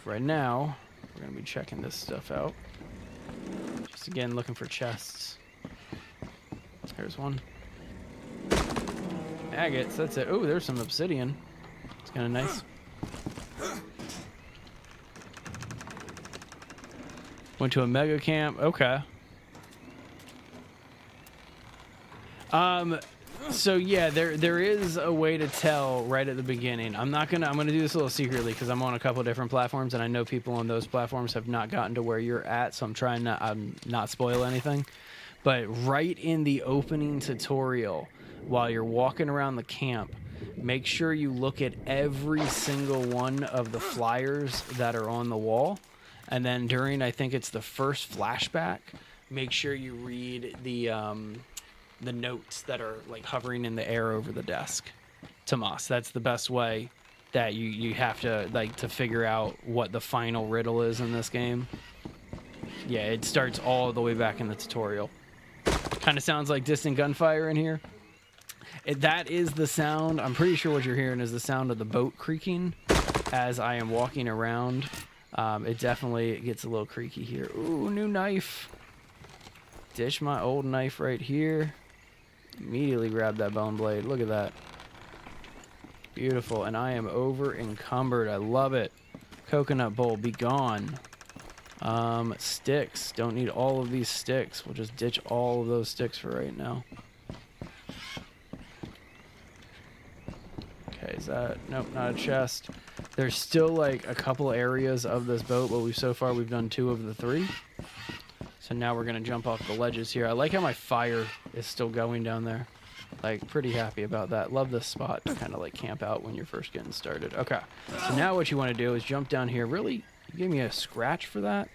Right now, we're going to be checking this stuff out. Just again looking for chests. Here's one. Agates, that's it. Oh, there's some obsidian. It's kind of nice. Went to a mega camp. Okay. So yeah, there is a way to tell right at the beginning. I'm gonna do this a little secretly because I'm on a couple different platforms and I know people on those platforms have not gotten to where you're at, so I'm trying not spoil anything. But right in the opening tutorial, while you're walking around the camp, make sure you look at every single one of the flyers that are on the wall. And then during, I think it's the first flashback, make sure you read the notes that are like hovering in the air over the desk. Tomas, that's the best way that you have to like to figure out what the final riddle is in this game. Yeah, it starts all the way back in the tutorial. Kind of sounds like distant gunfire in here. That is the sound. I'm pretty sure what you're hearing is the sound of the boat creaking as I am walking around. It definitely gets a little creaky here. Ooh, new knife. Ditch my old knife right here. Immediately grab that bone blade. Look at that. Beautiful. And I am over encumbered. I love it. Coconut bowl, be gone. Sticks. Don't need all of these sticks. We'll just ditch all of those sticks for right now. Okay, is that... Nope, not a chest. There's still like a couple areas of this boat, but so far we've done 2 of the 3. So now we're gonna jump off the ledges here. I like how my fire is still going down there. Like, pretty happy about that. Love this spot to kind of like camp out when you're first getting started. Okay, so now what you want to do is jump down here. Really, you gave me a scratch for that?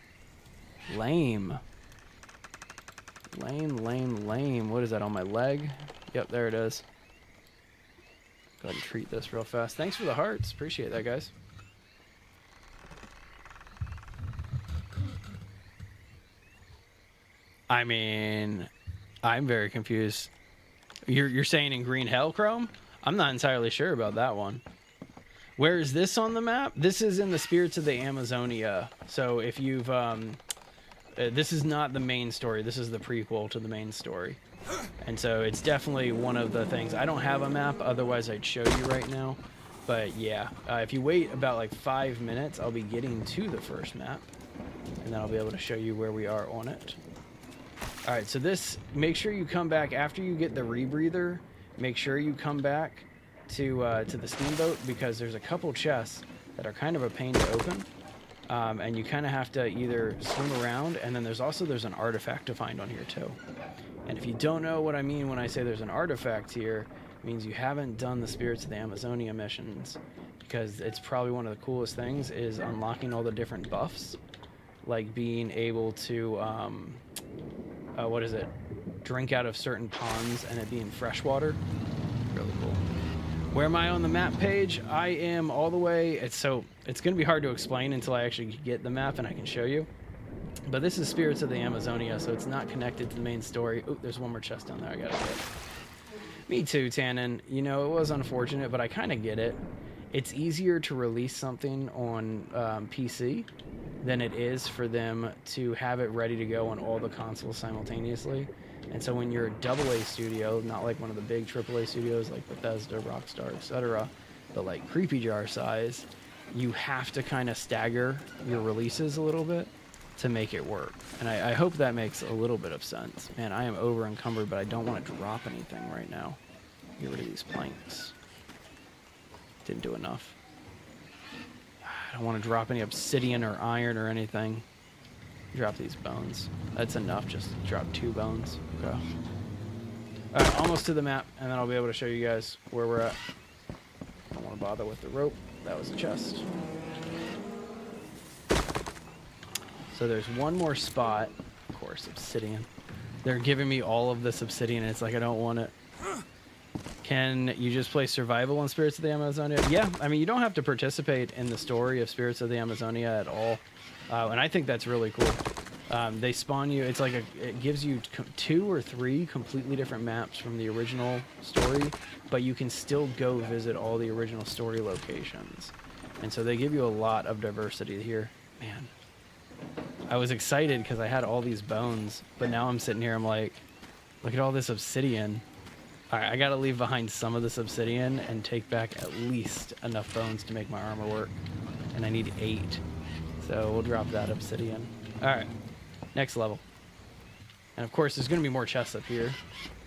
Lame. Lame, lame, lame. What is that, on my leg? Yep, there it is. Go ahead and treat this real fast. Thanks for the hearts. Appreciate that, guys. I mean, I'm very confused. You're saying in green hell chrome? I'm not entirely sure about that one. Where is this on the map? This is in the Spirits of the Amazonia. So if you've this is not the main story. This is the prequel to the main story. And so it's definitely one of the things. I don't have a map, otherwise I'd show you right now. But yeah, if you wait about like 5 minutes, I'll be getting to the first map. And then I'll be able to show you where we are on it. Alright, so this, make sure you come back after you get the rebreather. Make sure you come back to the steamboat, because there's a couple chests that are kind of a pain to open. And you kind of have to either swim around, and then there's an artifact to find on here too. And if you don't know what I mean when I say there's an artifact here, it means you haven't done the Spirits of the Amazonia missions, because it's probably one of the coolest things is unlocking all the different buffs, like being able to what is it, drink out of certain ponds and it being freshwater. Really cool. Where am I on the map page? I am all the way, it's gonna be hard to explain until I actually get the map and I can show you. But this is Spirits of the Amazonia, so it's not connected to the main story. Ooh, there's one more chest down there I gotta get. Me too, Tannen. You know, it was unfortunate, but I kind of get it. It's easier to release something on PC than it is for them to have it ready to go on all the consoles simultaneously. And so when you're a AA studio, not like one of the big AAA studios like Bethesda, Rockstar, etc., but like Creepy Jar size, you have to kind of stagger your releases a little bit to make it work. And I hope that makes a little bit of sense. Man, I am over encumbered, but I don't want to drop anything right now. Get rid of these planks. Didn't do enough. I don't want to drop any obsidian or iron or anything. Drop these bones. That's enough, just drop 2 bones. Okay. Alright, almost to the map, and then I'll be able to show you guys where we're at. Don't want to bother with the rope. That was a chest. So there's one more spot. Of course, obsidian. They're giving me all of this obsidian, and it's like I don't want it. Can you just play survival on Spirits of the Amazonia? Yeah, I mean, you don't have to participate in the story of Spirits of the Amazonia at all. And I think that's really cool. They spawn you, it's like it gives you 2 or 3 completely different maps from the original story, but you can still go visit all the original story locations. And so they give you a lot of diversity here. Man, I was excited because I had all these bones, but now I'm sitting here, I'm like, look at all this obsidian. Alright, I gotta leave behind some of this obsidian and take back at least enough bones to make my armor work. And I need 8. So we'll drop that obsidian. Alright, next level. And of course, there's gonna be more chests up here.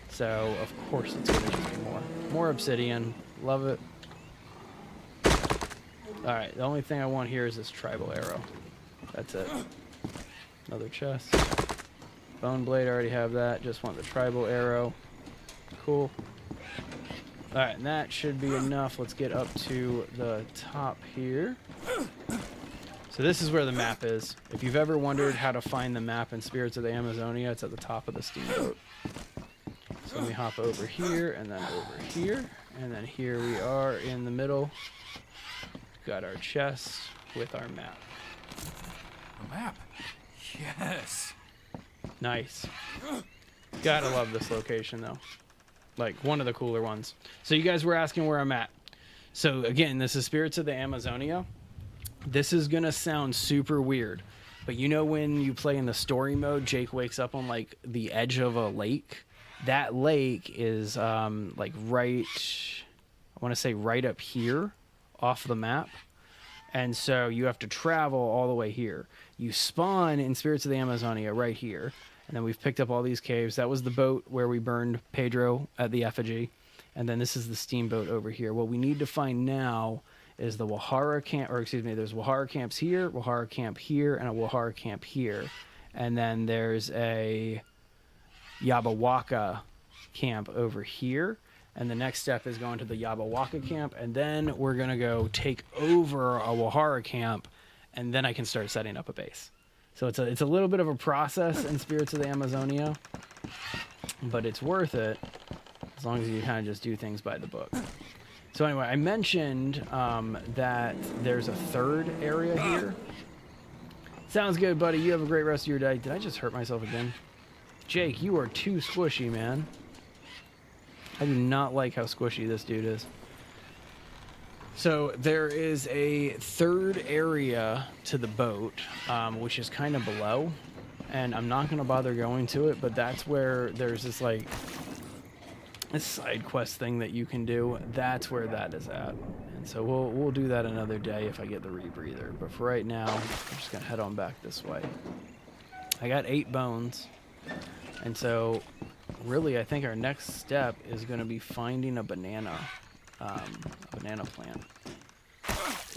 So, of course, it's gonna just be more. More obsidian. Love it. Alright, the only thing I want here is this tribal arrow. That's it. Another chest. Bone blade, I already have that. Just want the tribal arrow. Cool. Alright, and that should be enough. Let's get up to the top here. So this is where the map is. If you've ever wondered how to find the map in Spirits of the Amazonia, it's at the top of the steamboat. So let me hop over here, and then over here. And then here we are in the middle. Got our chest with our map. A map? Yes. Nice. Gotta love this location, though. Like, one of the cooler ones. So you guys were asking where I'm at. So, again, this is Spirits of the Amazonia. This is gonna sound super weird. But you know when you play in the story mode, Jake wakes up on, like, the edge of a lake? That lake is, like, right... I want to say right up here off the map. And so you have to travel all the way here. You spawn in Spirits of the Amazonia right here. And then we've picked up all these caves. That was the boat where we burned Pedro at the effigy. And then this is the steamboat over here. What we need to find now is the Wahara camp, or excuse me, there's Wahara camps here, Wahara camp here, and a Wahara camp here. And then there's a Yabawaka camp over here. And the next step is going to the Yabawaka camp, and then we're going to go take over a Wahara camp, and then I can start setting up a base. So it's a little bit of a process in Spirits of the Amazonia, but it's worth it as long as you kind of just do things by the book. So anyway, I mentioned that there's a third area here. Sounds good, buddy. You have a great rest of your day. Did I just hurt myself again? Jake, you are too squishy, man. I do not like how squishy this dude is. So there is a third area to the boat, which is kind of below. And I'm not going to bother going to it, but that's where there's this, like, this side quest thing that you can do. That's where that is at. And so we'll do that another day if I get the rebreather. But for right now, I'm just going to head on back this way. I got 8 bones. And so... really, I think our next step is going to be finding a banana plant.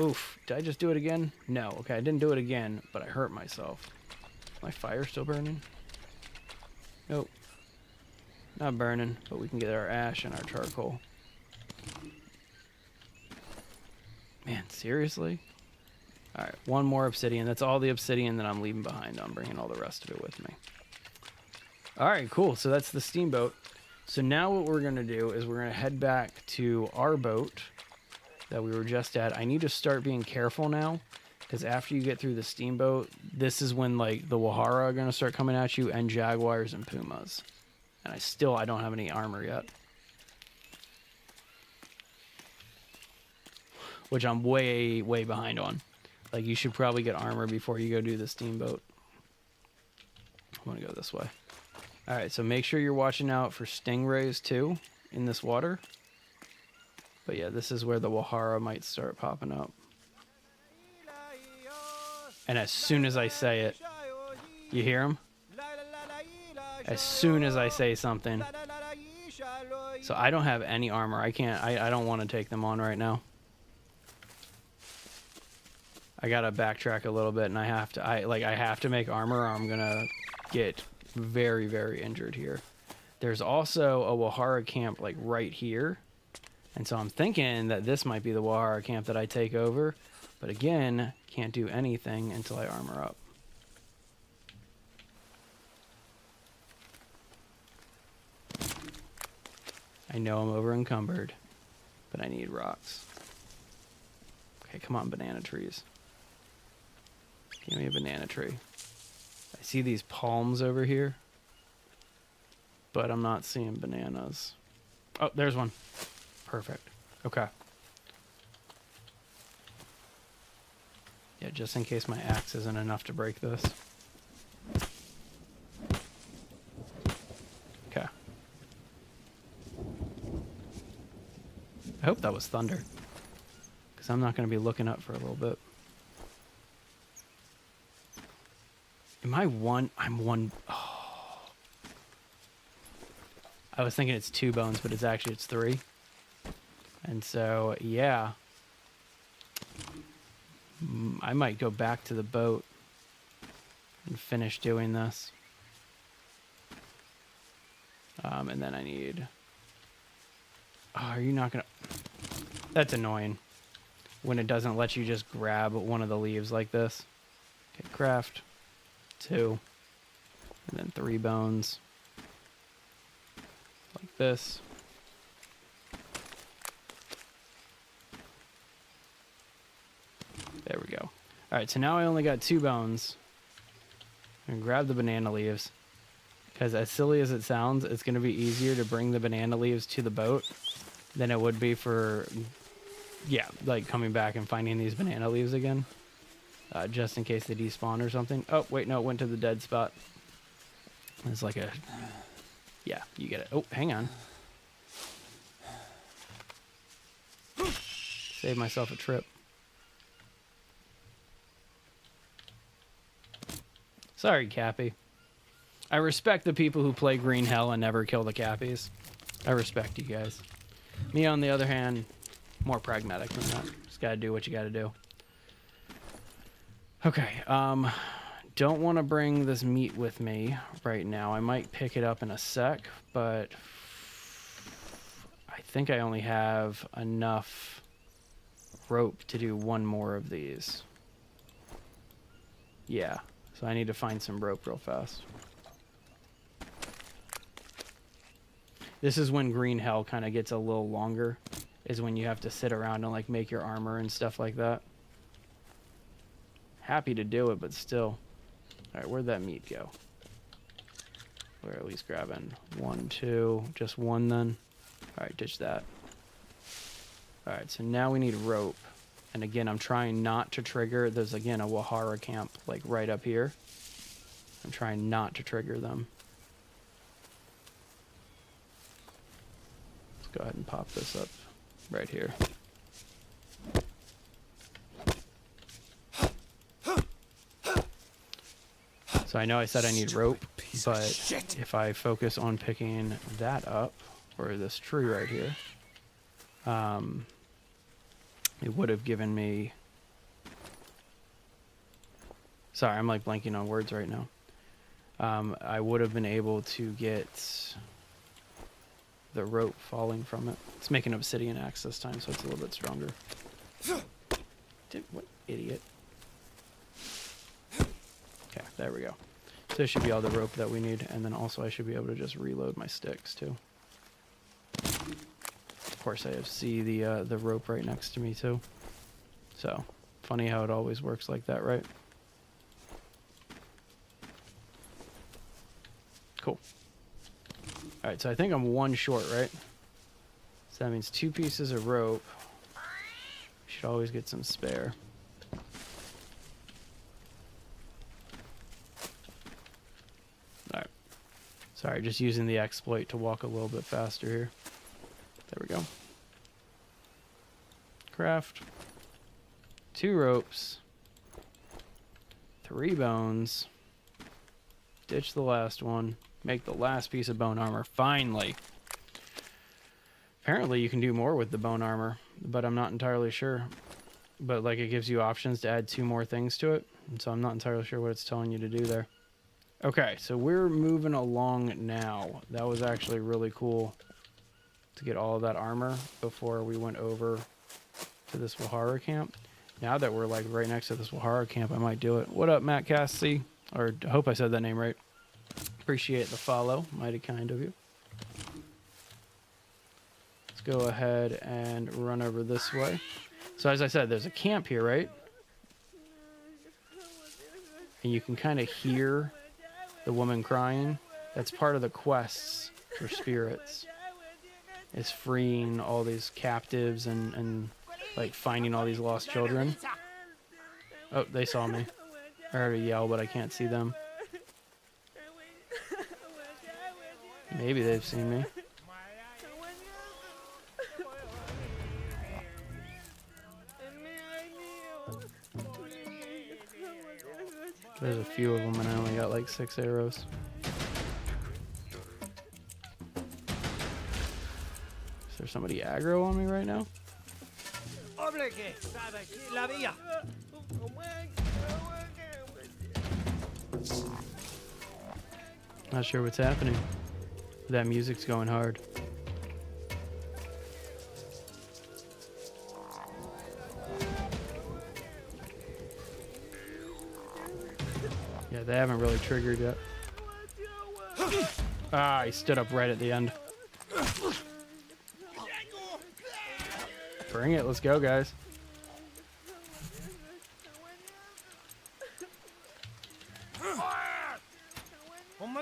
Oof, did I just do it again? No, okay, I didn't do it again, but I hurt myself. Is my fire still burning? Nope. Not burning, but we can get our ash and our charcoal. Man, seriously? Alright, one more obsidian. That's all the obsidian that I'm leaving behind. I'm bringing all the rest of it with me. Alright, cool. So that's the steamboat. So now what we're going to do is we're going to head back to our boat that we were just at. I need to start being careful now, because after you get through the steamboat, this is when, like, the Wahara are going to start coming at you, and jaguars and pumas. And I don't have any armor yet. Which I'm way, way behind on. Like, you should probably get armor before you go do the steamboat. I want to go this way. Alright, so make sure you're watching out for stingrays, too, in this water. But yeah, this is where the Wahara might start popping up. And as soon as I say it, you hear them? As soon as I say something. So I don't have any armor. I don't want to take them on right now. I gotta backtrack a little bit, and I have to make armor, or I'm gonna get very, very injured here. There's also a Wahara camp, like, right here. And so I'm thinking that this might be the Wahara camp that I take over. But again, can't do anything until I armor up. I know I'm over encumbered, but I need rocks. Okay, come on, banana trees. Give me a banana tree. I see these palms over here, but I'm not seeing bananas. Oh, there's one. Perfect. Okay. Yeah, just in case my axe isn't enough to break this. Okay. I hope that was thunder, because I'm not going to be looking up for a little bit. Am I one? I'm one. Oh. I was thinking it's 2 bones, but it's 3. And so, yeah. I might go back to the boat and finish doing this. And then I need... Oh, are you not going to... That's annoying. When it doesn't let you just grab one of the leaves like this. Okay, craft. 2. And then 3 bones. Like this. There we go. Alright, so now I only got 2 bones. I'm going to grab the banana leaves. Because as silly as it sounds, it's going to be easier to bring the banana leaves to the boat than it would be for, yeah, like coming back and finding these banana leaves again. Just in case they despawn or something. Oh, wait, no, it went to the dead spot. It's like a... Yeah, you get it. Oh, hang on. Save myself a trip. Sorry, Cappy. I respect the people who play Green Hell and never kill the Cappies. I respect you guys. Me, on the other hand, more pragmatic than that. Just gotta do what you gotta do. Okay, don't want to bring this meat with me right now. I might pick it up in a sec, but I think I only have enough rope to do one more of these. Yeah, so I need to find some rope real fast. This is when Green Hell kind of gets a little longer, is when you have to sit around and like make your armor and stuff like that. Happy to do it, but still. All right, where'd that meat go? We're at least grabbing 1, 2, just one then. All right, ditch that. All right, so now we need rope. And again, I'm trying not to trigger. There's again a Wahara camp like right up here. I'm trying not to trigger them. Let's go ahead and pop this up right here. So I know I said I need rope, but if I focus on picking that up, or this tree right here, it would have given me... Sorry, I'm like blanking on words right now. I would have been able to get the rope falling from it. It's making obsidian axe this time, so it's a little bit stronger. What idiot. Okay, there we go. So this should be all the rope that we need, and then also I should be able to just reload my sticks too. Of course, I see the rope right next to me too. So funny how it always works like that, right? Cool. All right, so I think I'm one short, right? So that means 2 pieces of rope. Should always get some spare. All right. Sorry, just using the exploit to walk a little bit faster here. There we go. Craft. 2 ropes. 3 bones. Ditch the last one. Make the last piece of bone armor. Finally. Apparently you can do more with the bone armor, but I'm not entirely sure. But like it gives you options to add 2 more things to it, and so I'm not entirely sure what it's telling you to do there. Okay, so we're moving along now. That was actually really cool to get all of that armor before we went over to this Wahara camp. Now that we're like right next to this Wahara camp, I might do it. What up, Matt Cassie? Or I hope I said that name right. Appreciate the follow. Mighty kind of you. Let's go ahead and run over this way. So as I said, there's a camp here, right? And you can kind of hear the woman crying. That's part of the quests for spirits. Is freeing all these captives and like finding all these lost children. Oh, they saw me. I heard a yell, but I can't see them. Maybe they've seen me. There's a few of them and I only got like 6 arrows. Is there somebody aggro on me right now? Not sure what's happening. That music's going hard. Yeah, they haven't really triggered yet. Ah, he stood up right at the end. Bring it, let's go, guys. I'm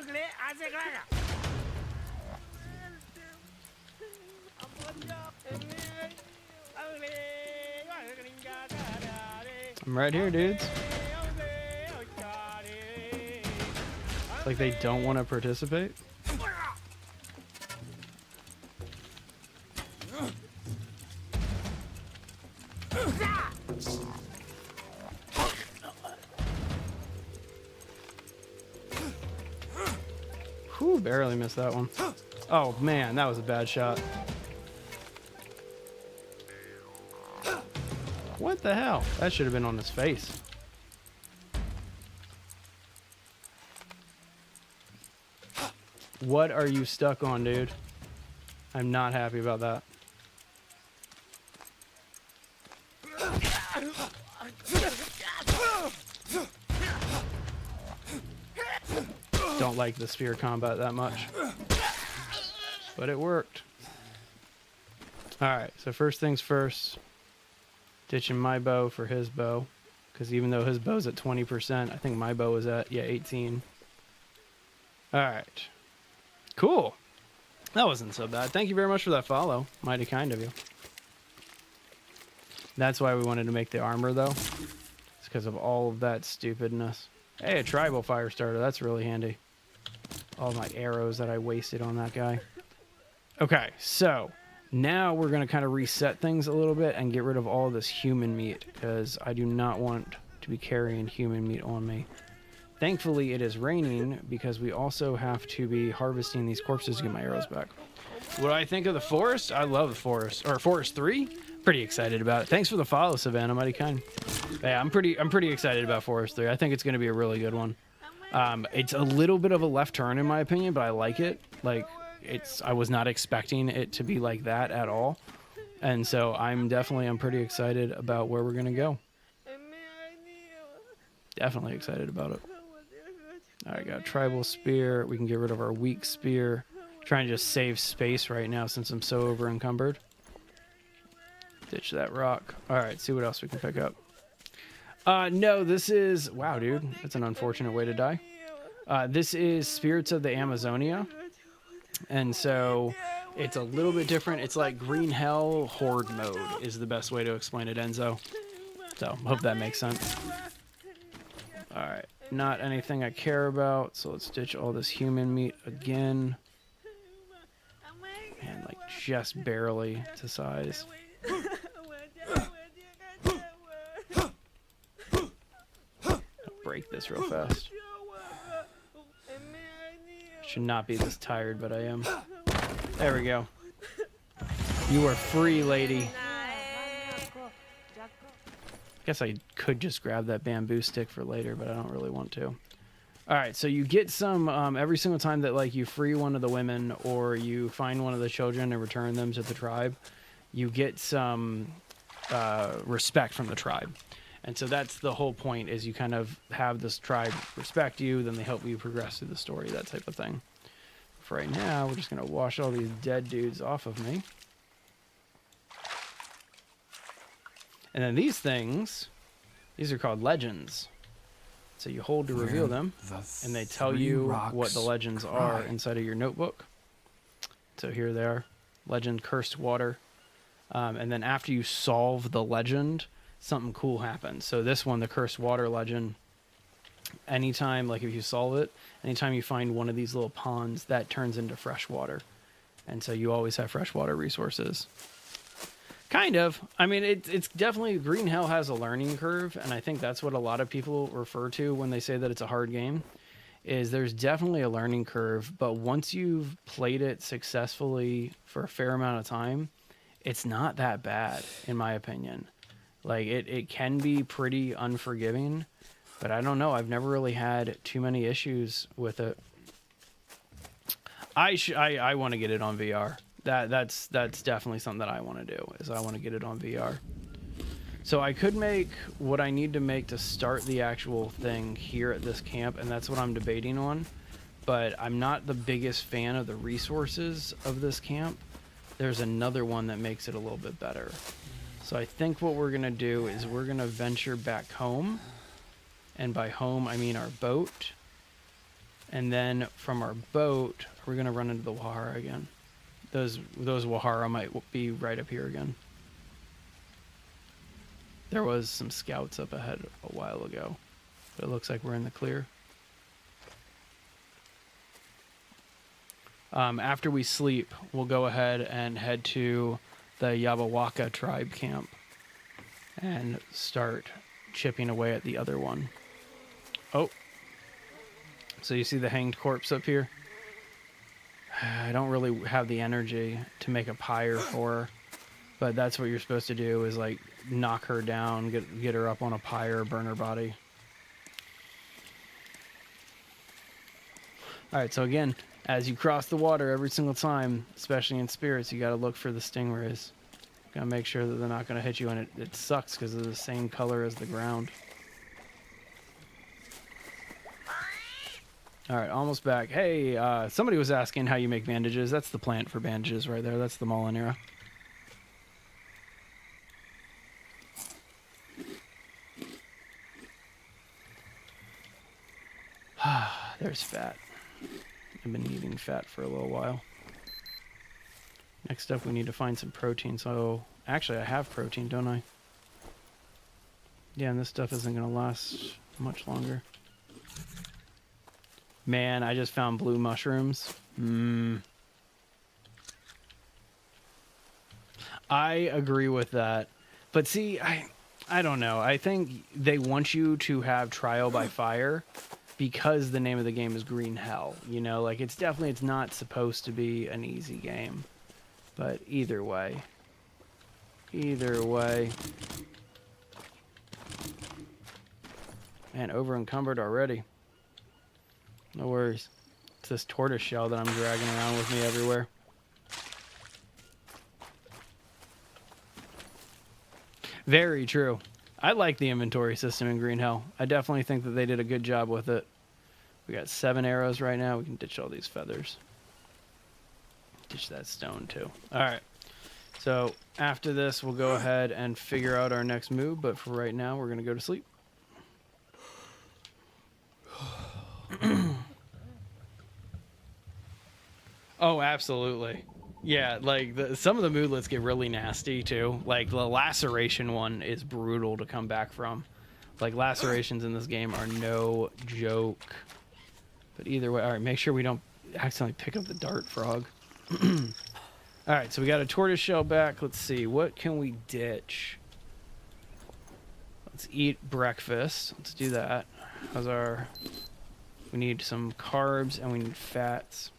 right here, dudes. It's like they don't want to participate. Whew, barely missed that one. Oh man, that was a bad shot. What the hell? That should have been on his face. What are you stuck on, dude? I'm not happy about that. Don't like the spear combat that much. But it worked. Alright, so first things first. Ditching my bow for his bow. Because even though his bow's at 20%, I think my bow is at, 18. Alright. Cool. That wasn't so bad. Thank you very much for that follow. Mighty kind of you. That's why we wanted to make the armor, though. It's because of all of that stupidness. Hey, a tribal fire starter. That's really handy. All my arrows that I wasted on that guy. Okay, so now we're going to kind of reset things a little bit and get rid of all this human meat, because I do not want to be carrying human meat on me. Thankfully, it is raining, because we also have to be harvesting these corpses to get my arrows back. What do I think of the forest? I love the forest. Or Forest 3? Pretty excited about it. Thanks for the follow, Savannah. Mighty kind. Yeah, I'm pretty excited about Forest 3. I think it's going to be a really good one. It's a little bit of a left turn in my opinion, but I like it. Like, I was not expecting it to be like that at all. And so I'm pretty excited about where we're going to go. Definitely excited about it. All right, got a tribal spear. We can get rid of our weak spear. Trying to just save space right now since I'm so over encumbered. Ditch that rock. All right, see what else we can pick up. No, this is... Wow, dude. That's an unfortunate way to die. This is Spirits of the Amazonia. And so it's a little bit different. It's like Green Hell Horde mode is the best way to explain it, Enzo. So, hope that makes sense. All right. Not anything I care about. So let's ditch all this human meat again. Man, like just barely to size. Break this real fast. Should not be this tired, but I am. There we go. You are free, lady. Guess I could just grab that bamboo stick for later, but I don't really want to. All right, so you get some every single time that like you free one of the women or you find one of the children and return them to the tribe, you get some respect from the tribe. And so that's the whole point, is you kind of have this tribe respect you, then they help you progress through the story, that type of thing. For right now, we're just going to wash all these dead dudes off of me. And then these things, these are called legends. So you hold to reveal them, and they tell you what the legends are inside of your notebook. So here they are. Legend, Cursed Water. And then after you solve the legend, something cool happens. So this one, the Cursed Water legend, anytime, like if you solve it, anytime you find one of these little ponds, that turns into fresh water. And so you always have freshwater resources. Kind of. I mean, it's definitely, Green Hell has a learning curve, and I think that's what a lot of people refer to when they say that it's a hard game, is there's definitely a learning curve, but once you've played it successfully for a fair amount of time, it's not that bad, in my opinion. Like, it can be pretty unforgiving, but I don't know. I've never really had too many issues with it. I want to get it on VR. That's definitely something that I want to do, is I want to get it on VR. So I could make what I need to make to start the actual thing here at this camp, and that's what I'm debating on. But I'm not the biggest fan of the resources of this camp. There's another one that makes it a little bit better. So I think what we're going to do is we're going to venture back home. And by home, I mean our boat. And then from our boat, we're going to run into the Wahara again. Those Wahara might be right up here again. There was some scouts up ahead a while ago, but it looks like we're in the clear. After we sleep, we'll go ahead and head to the Yabawaka tribe camp and start chipping away at the other one. Oh, so you see the hanged corpse up here? I don't really have the energy to make a pyre for her, but that's what you're supposed to do, is like knock her down, get her up on a pyre, burn her body. Alright, so again, as you cross the water every single time, especially in spirits, you gotta look for the stingrays. Gotta make sure that they're not gonna hit you, and it sucks because they're the same color as the ground. Alright, almost back. Hey, somebody was asking how you make bandages. That's the plant for bandages right there. That's the Molinera. There's fat. I've been eating fat for a little while. Next up, we need to find some protein. So, actually, I have protein, don't I? Yeah, and this stuff isn't going to last much longer. Man, I just found blue mushrooms. I agree with that. But see, I don't know. I think they want you to have trial by fire because the name of the game is Green Hell. You know, like it's not supposed to be an easy game. But either way. Man, over encumbered already. No worries. It's this tortoise shell that I'm dragging around with me everywhere. Very true. I like the inventory system in Green Hell. I definitely think that they did a good job with it. We got 7 arrows right now. We can ditch all these feathers. Ditch that stone too. Alright. So after this, we'll go ahead and figure out our next move. But for right now, we're going to go to sleep. Oh, absolutely. Yeah, like some of the moodlets get really nasty too. Like the laceration one is brutal to come back from. Like lacerations in this game are no joke. But either way, all right, make sure we don't accidentally pick up the dart frog. All right, so we got a tortoise shell back. Let's see, what can we ditch? Let's eat breakfast. Let's do that. We need some carbs and we need fats.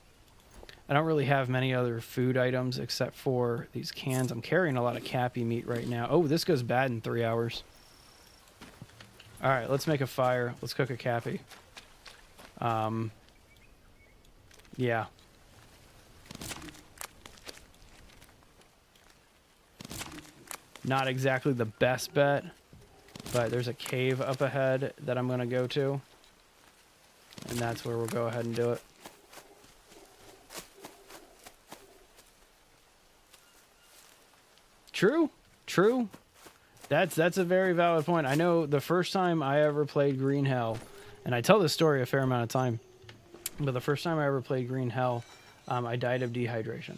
I don't really have many other food items except for these cans. I'm carrying a lot of cappy meat right now. Oh, this goes bad in 3 hours. All right, let's make a fire. Let's cook a cappy. Yeah. Not exactly the best bet, but there's a cave up ahead that I'm going to go to. And that's where we'll go ahead and do it. True. That's a very valid point. I know the first time I ever played Green Hell, and I tell this story a fair amount of time, but the first time I ever played Green Hell, I died of dehydration,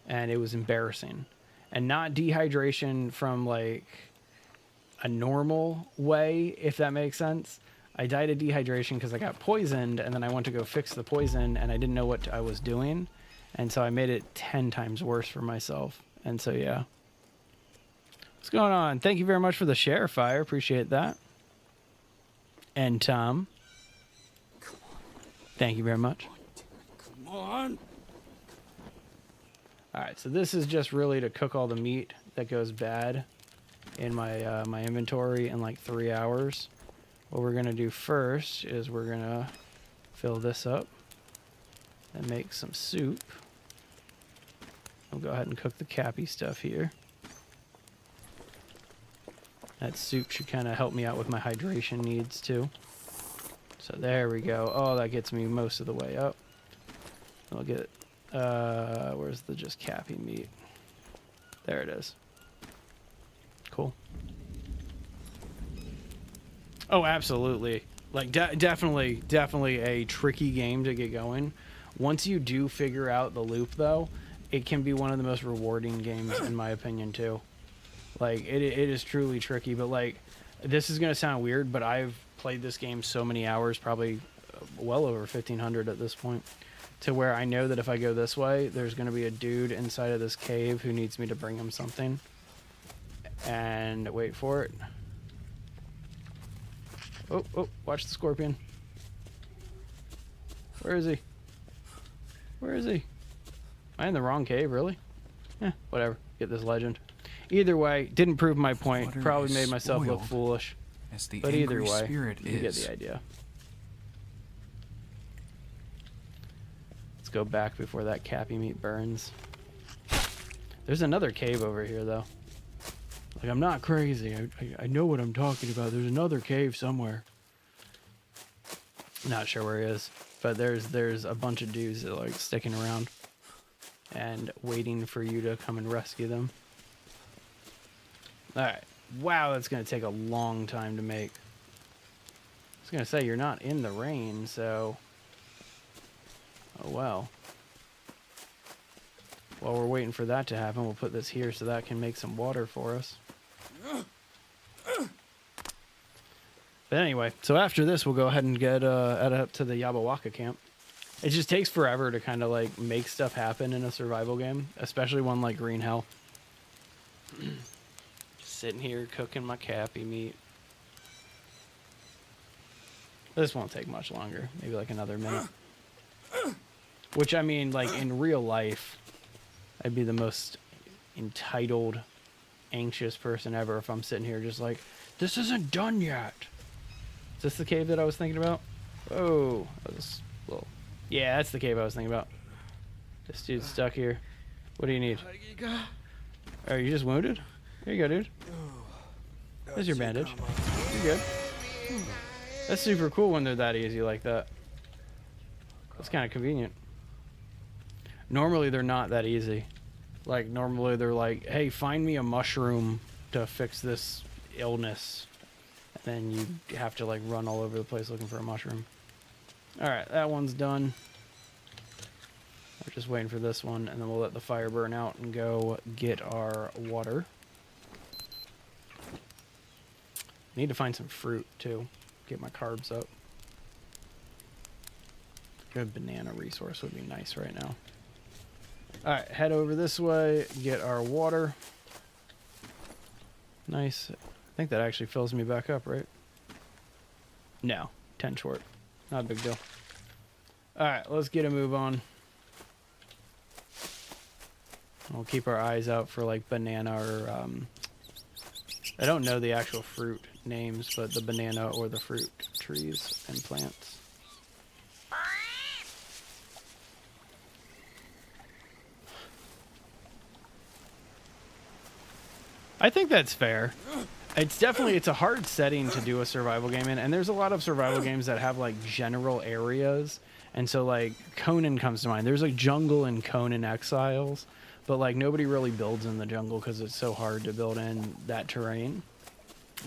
and it was embarrassing. And not dehydration from like a normal way, if that makes sense. I died of dehydration because I got poisoned, and then I went to go fix the poison, and I didn't know what I was doing, and so I made it 10 times worse for myself. And so yeah. What's going on? Thank you very much for the share, Fire. Appreciate that. And Tom. Thank you very much. Come on. All right, so this is just really to cook all the meat that goes bad in my my inventory in like 3 hours. What we're gonna do first is we're gonna fill this up and make some soup. We'll go ahead and cook the cappy stuff here. That soup should kind of help me out with my hydration needs too. So there we go. Oh, that gets me most of the way up. I'll get, where's the just cappy meat? There it is. Cool. Oh, absolutely. Like definitely a tricky game to get going. Once you do figure out the loop, though, it can be one of the most rewarding games in my opinion too. Like it is truly tricky. But like, this is gonna sound weird, but I've played this game so many hours, probably well over 1,500 at this point, to where I know that if I go this way, there's gonna be a dude inside of this cave who needs me to bring him something. And wait for it. Oh, watch the scorpion. Where is he? Where is he? Am I in the wrong cave, really? Whatever. Get this legend. Either way, didn't prove my point. Water Probably is made myself look spoiled, foolish. as the But either angry way, spirit you get is. the idea. Let's go back before that cappy meat burns. There's another cave over here, though. Like, I'm not crazy. I know what I'm talking about. There's another cave somewhere. Not sure where he is. But there's a bunch of dudes that are, like, sticking around and waiting for you to come and rescue them. Alright. Wow, that's going to take a long time to make. I was going to say, you're not in the rain, so... Oh, well. While we're waiting for that to happen, we'll put this here so that can make some water for us. But anyway, so after this, we'll go ahead and get up to the Yabawaka camp. It just takes forever to kind of like make stuff happen in a survival game, especially one like Green Hell. Just sitting here cooking my cappy meat. This won't take much longer, maybe like another minute. Which, I mean, like in real life, I'd be the most entitled, anxious person ever if I'm sitting here just like, this isn't done yet. Is this the cave that I was thinking about? Oh, yeah, that's the cave I was thinking about. This dude's stuck here. What do you need? Are you just wounded? Here you go, dude. There's your bandage. You're good. That's super cool when they're that easy like that. That's kind of convenient. Normally they're not that easy. Like normally they're like, hey, find me a mushroom to fix this illness. And then you have to like run all over the place looking for a mushroom. Alright, that one's done. We're just waiting for this one, and then we'll let the fire burn out and go get our water. Need to find some fruit too. Get my carbs up. Good banana resource would be nice right now. Alright, head over this way, get our water. Nice. I think that actually fills me back up, right? No, 10 short. Not a big deal. Alright, let's get a move on. We'll keep our eyes out for like banana or I don't know the actual fruit names, but the banana or the fruit trees and plants. I think that's fair. It's a hard setting to do a survival game in, and there's a lot of survival games that have like general areas, and so like Conan comes to mind. There's like jungle in Conan Exiles, but like nobody really builds in the jungle because it's so hard to build in that terrain.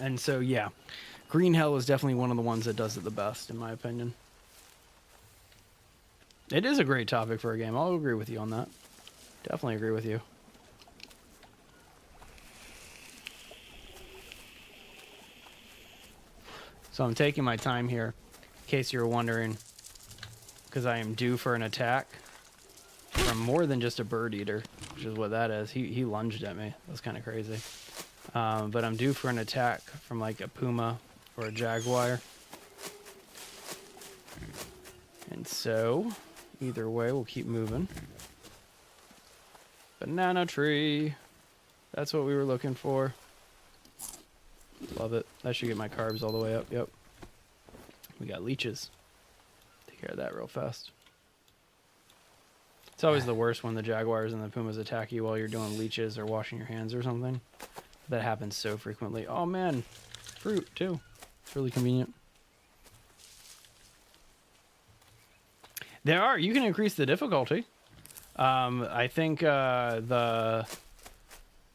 And so yeah, Green Hell is definitely one of the ones that does it the best in my opinion. It is a great topic for a game. I'll agree with you on that. Definitely agree with you. So I'm taking my time here, in case you're wondering, because I am due for an attack from more than just a bird eater, which is what that is. He lunged at me. That's kind of crazy. But I'm due for an attack from like a puma or a jaguar. And so, either way, we'll keep moving. Banana tree. That's what we were looking for. Love it. That should get my carbs all the way up. Yep. We got leeches. Take care of that real fast. It's always the worst when the jaguars and the pumas attack you while you're doing leeches or washing your hands or something. That happens so frequently. Oh man, fruit too. It's really convenient. You can increase the difficulty. I think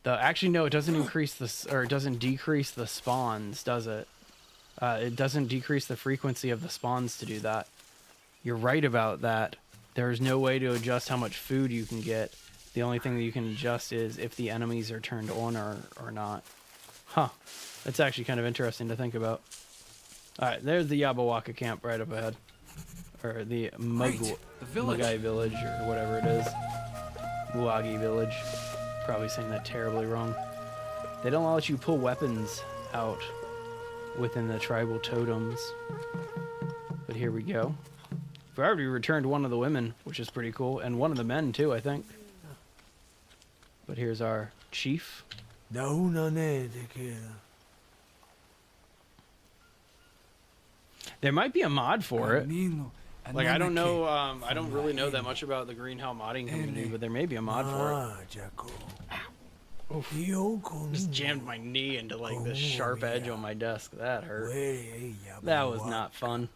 actually no, it doesn't increase or it doesn't decrease the spawns, does it? It doesn't decrease the frequency of the spawns to do that. You're right about that. There's no way to adjust how much food you can get. The only thing that you can adjust is if the enemies are turned on or not. Huh. That's actually kind of interesting to think about. Alright, there's the Yabawaka camp right up ahead. Or the Mugai village, or whatever it is. Muagi village. Probably saying that terribly wrong. They don't let you pull weapons out within the tribal totems. But here we go. We've already returned one of the women, which is pretty cool. And one of the men, too, I think. But here's our chief. There might be a mod for it. Like, I don't know, I don't really know that much about the Green Hell modding community, but there may be a mod for it. Oof. Just jammed my knee into, like, this sharp edge on my desk. That hurt. That was not fun.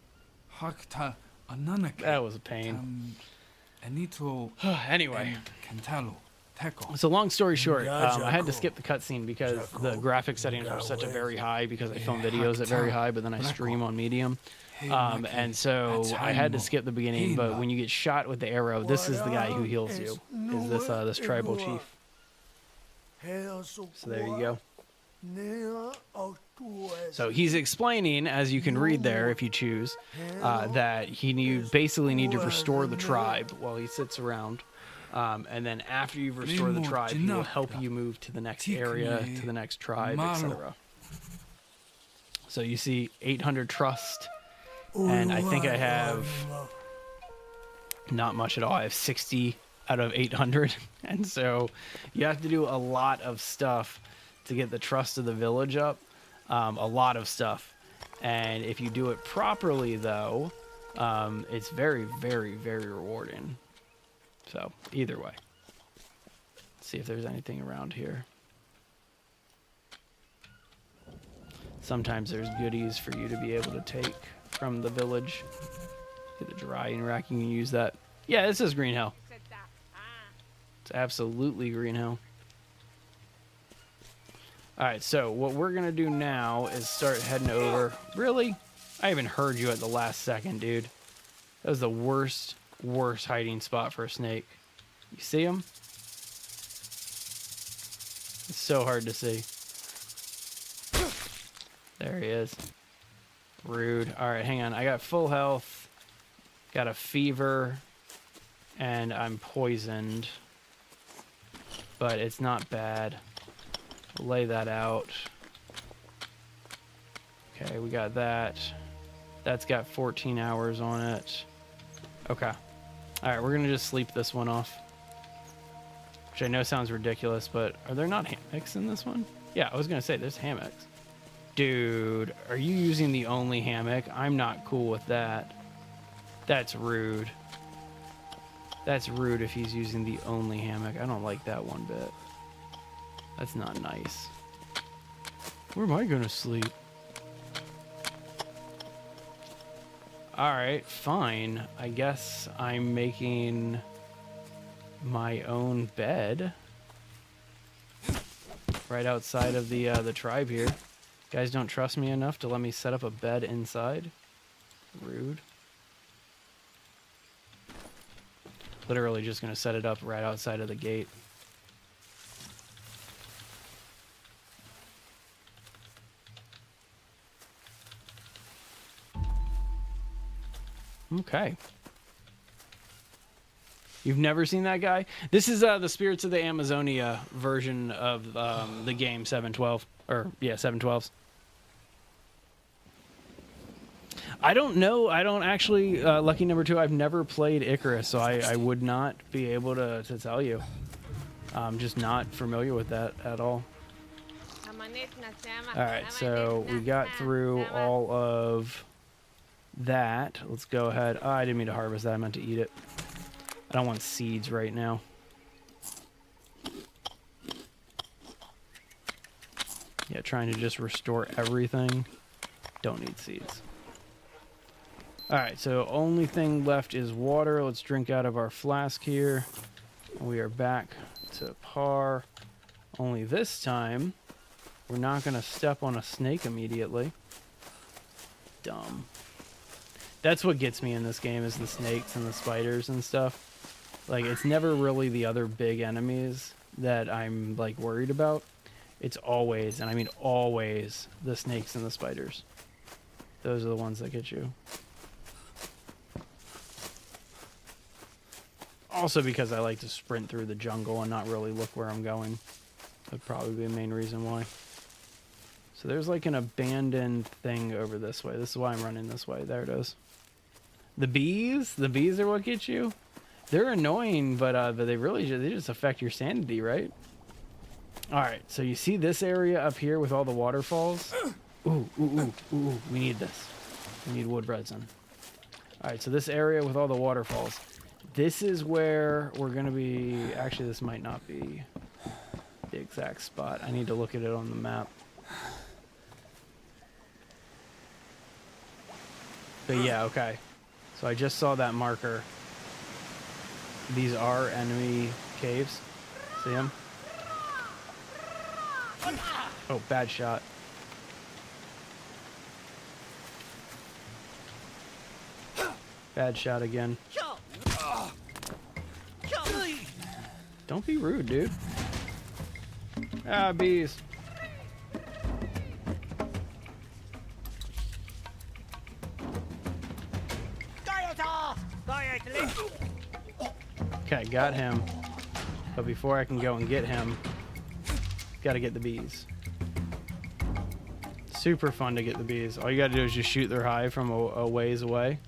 That was a pain. Anyway. So long story short, I had to skip the cutscene because the graphic settings were set to very high because I film videos at very high, but then I stream on medium. And so I had to skip the beginning, but when you get shot with the arrow, this is the guy who heals you, is this tribal chief. So there you go. So he's explaining, as you can read there if you choose, that he basically need to restore the tribe while he sits around. And then after you've restored the tribe, he will help you move to the next area, to the next tribe, etc. So you see 800 trust, and I think I have not much at all. I have 60 out of 800, and so you have to do a lot of stuff to get the trust of the village up. A lot of stuff, and if you do it properly, though, it's very, very, very rewarding. So either way, let's see if there's anything around here. Sometimes there's goodies for you to be able to take from the village. Get the drying rack, you can use that. Yeah, this is Green Hell. It's absolutely Green Hell. Alright, so what we're going to do now is start heading over. Really? I even heard you at the last second, dude. That was the worst hiding spot for a snake. You see him? It's so hard to see. There he is. Rude. Alright, hang on. I got full health. Got a fever. And I'm poisoned. But it's not bad. Lay that out. Okay, we got that. That's got 14 hours on it. Okay. Alright, we're gonna just sleep this one off. Which I know sounds ridiculous, but are there not hammocks in this one? Yeah, I was gonna say, there's hammocks. Dude, are you using the only hammock? I'm not cool with that. That's rude. That's rude if he's using the only hammock. I don't like that one bit. That's not nice. Where am I gonna sleep? Alright, fine. I guess I'm making my own bed. Right outside of the tribe here. Guys don't trust me enough to let me set up a bed inside. Rude. Literally just gonna set it up right outside of the gate. Okay. You've never seen that guy? This is the Spirits of the Amazonia version of the game 712. Or, yeah, 712s. I don't know. I don't actually... lucky number 2, I've never played Icarus, so I would not be able to tell you. I'm just not familiar with that at all. Alright, so we got through all of... that. Let's go ahead. Oh, I didn't mean to harvest that. I meant to eat it. I don't want seeds right now. Yeah, trying to just restore everything. Don't need seeds. Alright, so only thing left is water. Let's drink out of our flask here. We are back to par. Only this time, we're not going to step on a snake immediately. dumb. That's what gets me in this game, is the snakes and the spiders and stuff. Like, it's never really the other big enemies that I'm, like, worried about. It's always, and I mean always, the snakes and the spiders. Those are the ones that get you. Also because I like to sprint through the jungle and not really look where I'm going. That'd probably be the main reason why. So there's like an abandoned thing over this way. This is why I'm running this way. There it is. The bees? The bees are what get you? They're annoying, but they really they just affect your sanity, right? Alright, so you see this area up here with all the waterfalls? Ooh, ooh, ooh, ooh, we need this. We need wood resin. Alright, so this area with all the waterfalls. This is where we're going to be... Actually, this might not be the exact spot. I need to look at it on the map. But yeah, okay. So I just saw that marker. These are enemy caves. See them? Oh, bad shot. Bad shot again. Don't be rude, dude. Ah, bees. Okay, got him. But before I can go and get him, gotta get the bees. Super fun to get the bees. All you gotta do is just shoot their hive from a ways away.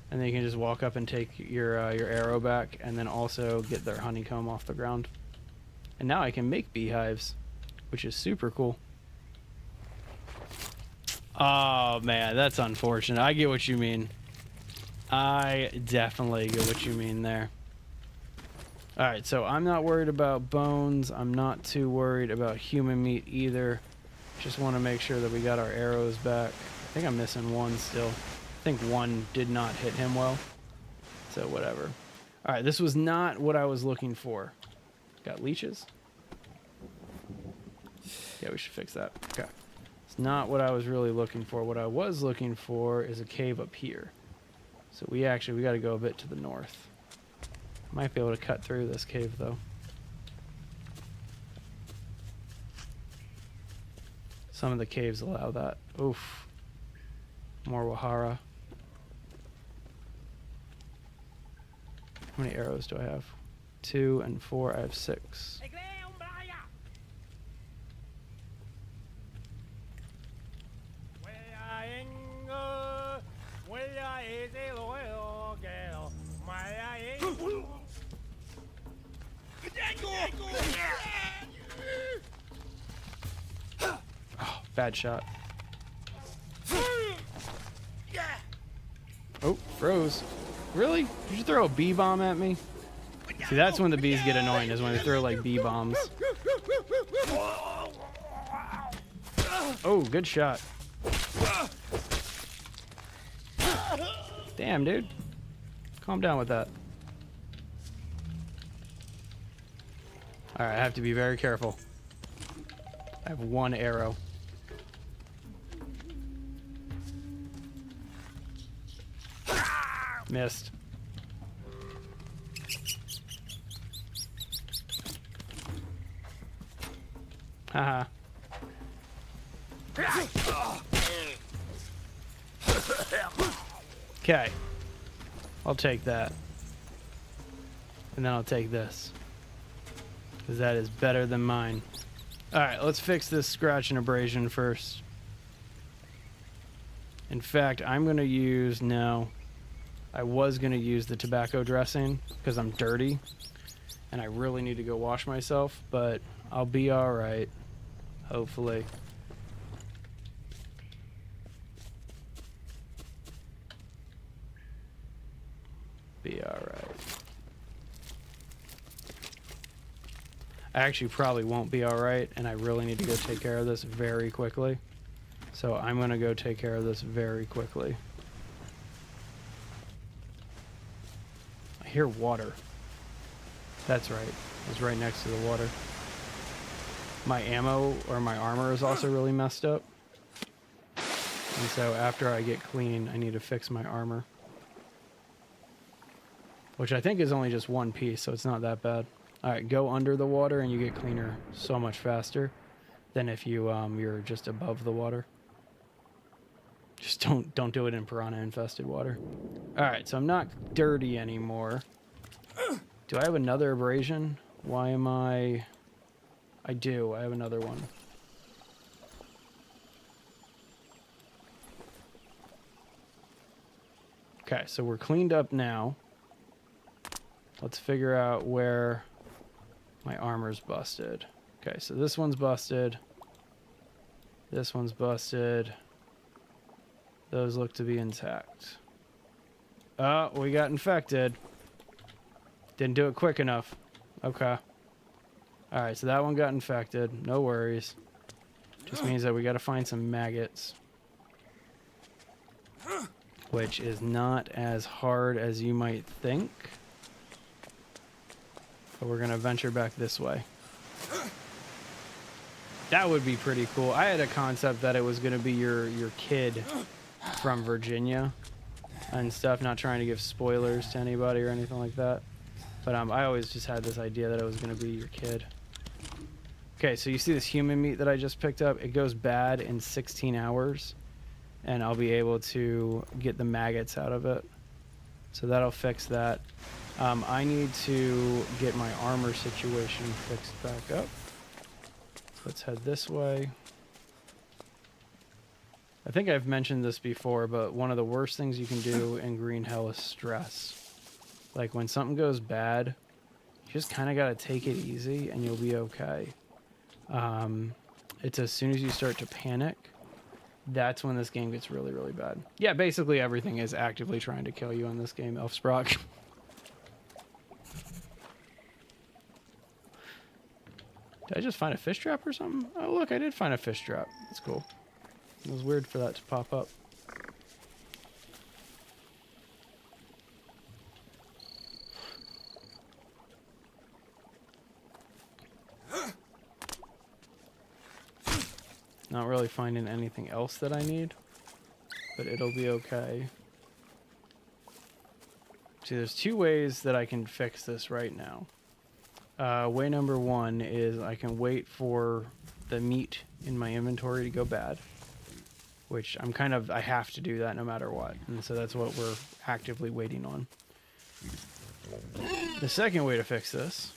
And then you can just walk up and take your arrow back, and then also get their honeycomb off the ground. And now I can make beehives, which is super cool. Oh man, that's unfortunate. I get what you mean. I definitely get what you mean there. Alright, so I'm not worried about bones. I'm not too worried about human meat either. Just want to make sure that we got our arrows back. I think I'm missing one still. I think one did not hit him well. So whatever. Alright, this was not what I was looking for. Got leeches? Yeah, we should fix that. Okay. It's not what I was really looking for. What I was looking for is a cave up here. So we got to go a bit to the north. Might be able to cut through this cave though. Some of the caves allow that. Oof. More Wahara. How many arrows do I have? 2 and 4. I have 6. Oh, bad shot. Oh, froze. Really? Did you throw a bee bomb at me? See, that's when the bees get annoying, is when they throw like bee bombs. Oh, good shot. Damn, dude. Calm down with that. Alright, I have to be very careful. I have 1 arrow. Missed. Haha. Okay. I'll take that. And then I'll take this. Because that is better than mine. Alright, let's fix this scratch and abrasion first. In fact, I'm going to use... No. I was going to use the tobacco dressing because I'm dirty. And I really need to go wash myself. But I'll be alright. Hopefully. Be alright. I actually probably won't be alright, and I really need to go take care of this very quickly. So I'm going to go take care of this very quickly. I hear water. That's right. It's right next to the water. My ammo or my armor is also really messed up. And so after I get clean, I need to fix my armor. Which I think is only just one piece, so it's not that bad. Alright, go under the water and you get cleaner so much faster than if you're just above the water. Just don't do it in piranha infested water. Alright, so I'm not dirty anymore. Do I have another abrasion? Why am I do. I have another one. Okay, so we're cleaned up now. Let's figure out where my armor's busted. Okay, so this one's busted. This one's busted. Those look to be intact. Oh, we got infected. Didn't do it quick enough. Okay. Alright, so that one got infected. No worries. Just means that we gotta find some maggots. Which is not as hard as you might think. But we're gonna venture back this way. That would be pretty cool. I had a concept that it was gonna be your kid from Virginia and stuff. Not trying to give spoilers to anybody or anything like that. But I always just had this idea that it was gonna be your kid. Okay, so you see this human meat that I just picked up? It goes bad in 16 hours. And I'll be able to get the maggots out of it. So that'll fix that. I need to get my armor situation fixed back up. Let's head this way. I think I've mentioned this before, but one of the worst things you can do in Green Hell is stress. Like when something goes bad, you just kind of got to take it easy and you'll be okay. It's as soon as you start to panic, that's when this game gets really, really bad. Yeah, basically everything is actively trying to kill you in this game, Elfsprock. Did I just find a fish trap or something? Oh, look, I did find a fish trap. That's cool. It was weird for that to pop up. Not really finding anything else that I need, but it'll be okay. See, there's two ways that I can fix this right now. Way number one is I can wait for the meat in my inventory to go bad, which I have to do that no matter what. And so that's what we're actively waiting on. The second way to fix this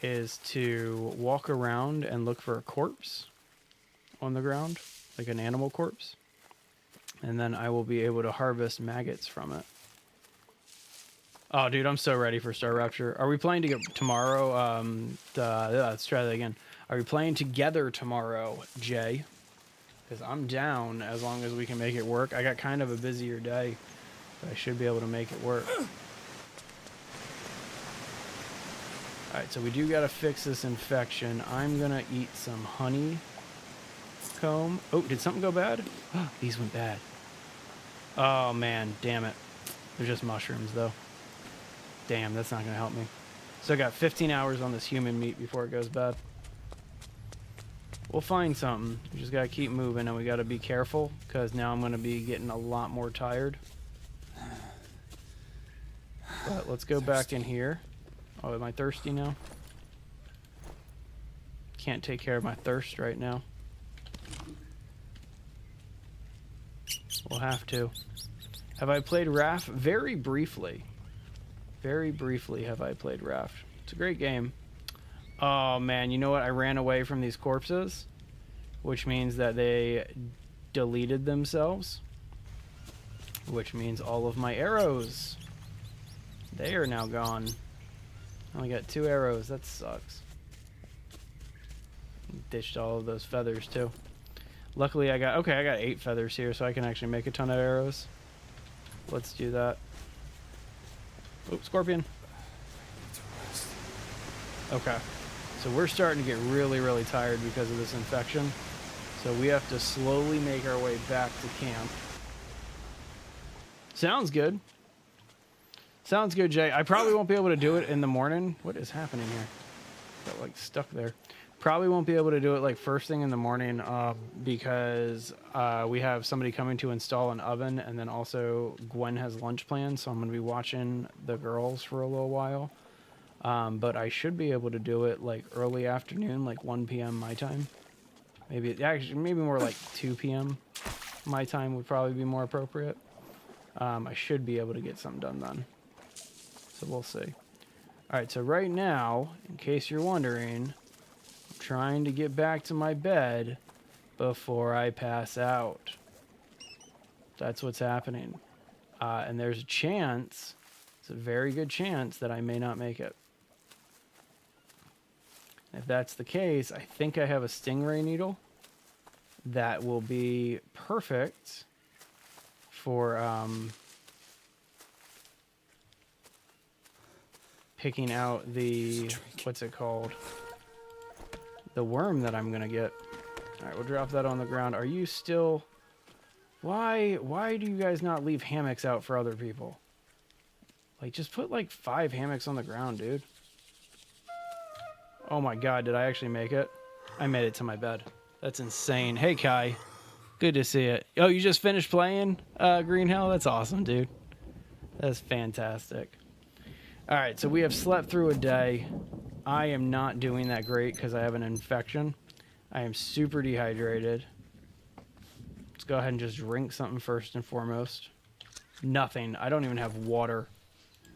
is to walk around and look for a corpse on the ground, like an animal corpse. And then I will be able to harvest maggots from it. Oh, dude, I'm so ready for StarRupture. Are we playing tomorrow? Let's try that again. Are we playing together tomorrow, Jay? Because I'm down as long as we can make it work. I got kind of a busier day, but I should be able to make it work. Alright, so we do gotta fix this infection. I'm gonna eat some honeycomb. Oh, did something go bad? These went bad. Oh, man, damn it. They're just mushrooms, though. Damn, that's not gonna help me. So I got 15 hours on this human meat before it goes bad. We'll find something. We just gotta keep moving, and we gotta be careful, because now I'm gonna be getting a lot more tired. But let's go back in here. Oh, am I thirsty now? Can't take care of my thirst right now. We'll have to. Have I played Raft? Very briefly. Very briefly have I played Raft. It's a great game. Oh, man, you know what? I ran away from these corpses, which means that they deleted themselves, which means all of my arrows, they are now gone. I only got 2 arrows. That sucks. Ditched all of those feathers too. Luckily I got 8 feathers here, so I can actually make a ton of arrows. Let's do that. Oops, scorpion. Okay. So we're starting to get really, really tired because of this infection. So we have to slowly make our way back to camp. Sounds good. Sounds good, Jay. I probably won't be able to do it in the morning. What is happening here? Got like stuck there. Probably won't be able to do it like first thing in the morning because we have somebody coming to install an oven, and then also Gwen has lunch plans, so I'm going to be watching the girls for a little while. But I should be able to do it like early afternoon, like 1 p.m. my time. Maybe more like 2 p.m. my time would probably be more appropriate. I should be able to get something done then. So we'll see. All right, so right now, in case you're wondering, I'm trying to get back to my bed before I pass out. That's what's happening. And there's a chance, it's a very good chance that I may not make it. If that's the case, I think I have a stingray needle that will be perfect for picking out the, what's it called? The worm that I'm going to get. All right, we'll drop that on the ground. Are you still... Why do you guys not leave hammocks out for other people? Like, just put like 5 hammocks on the ground, dude. Oh my god, did I actually make it? I made it to my bed. That's insane. Hey, Kai. Good to see it. Oh, you just finished playing Green Hell? That's awesome, dude. That's fantastic. All right, so we have slept through a day. I am not doing that great because I have an infection. I am super dehydrated. Let's go ahead and just drink something first and foremost. Nothing. I don't even have water.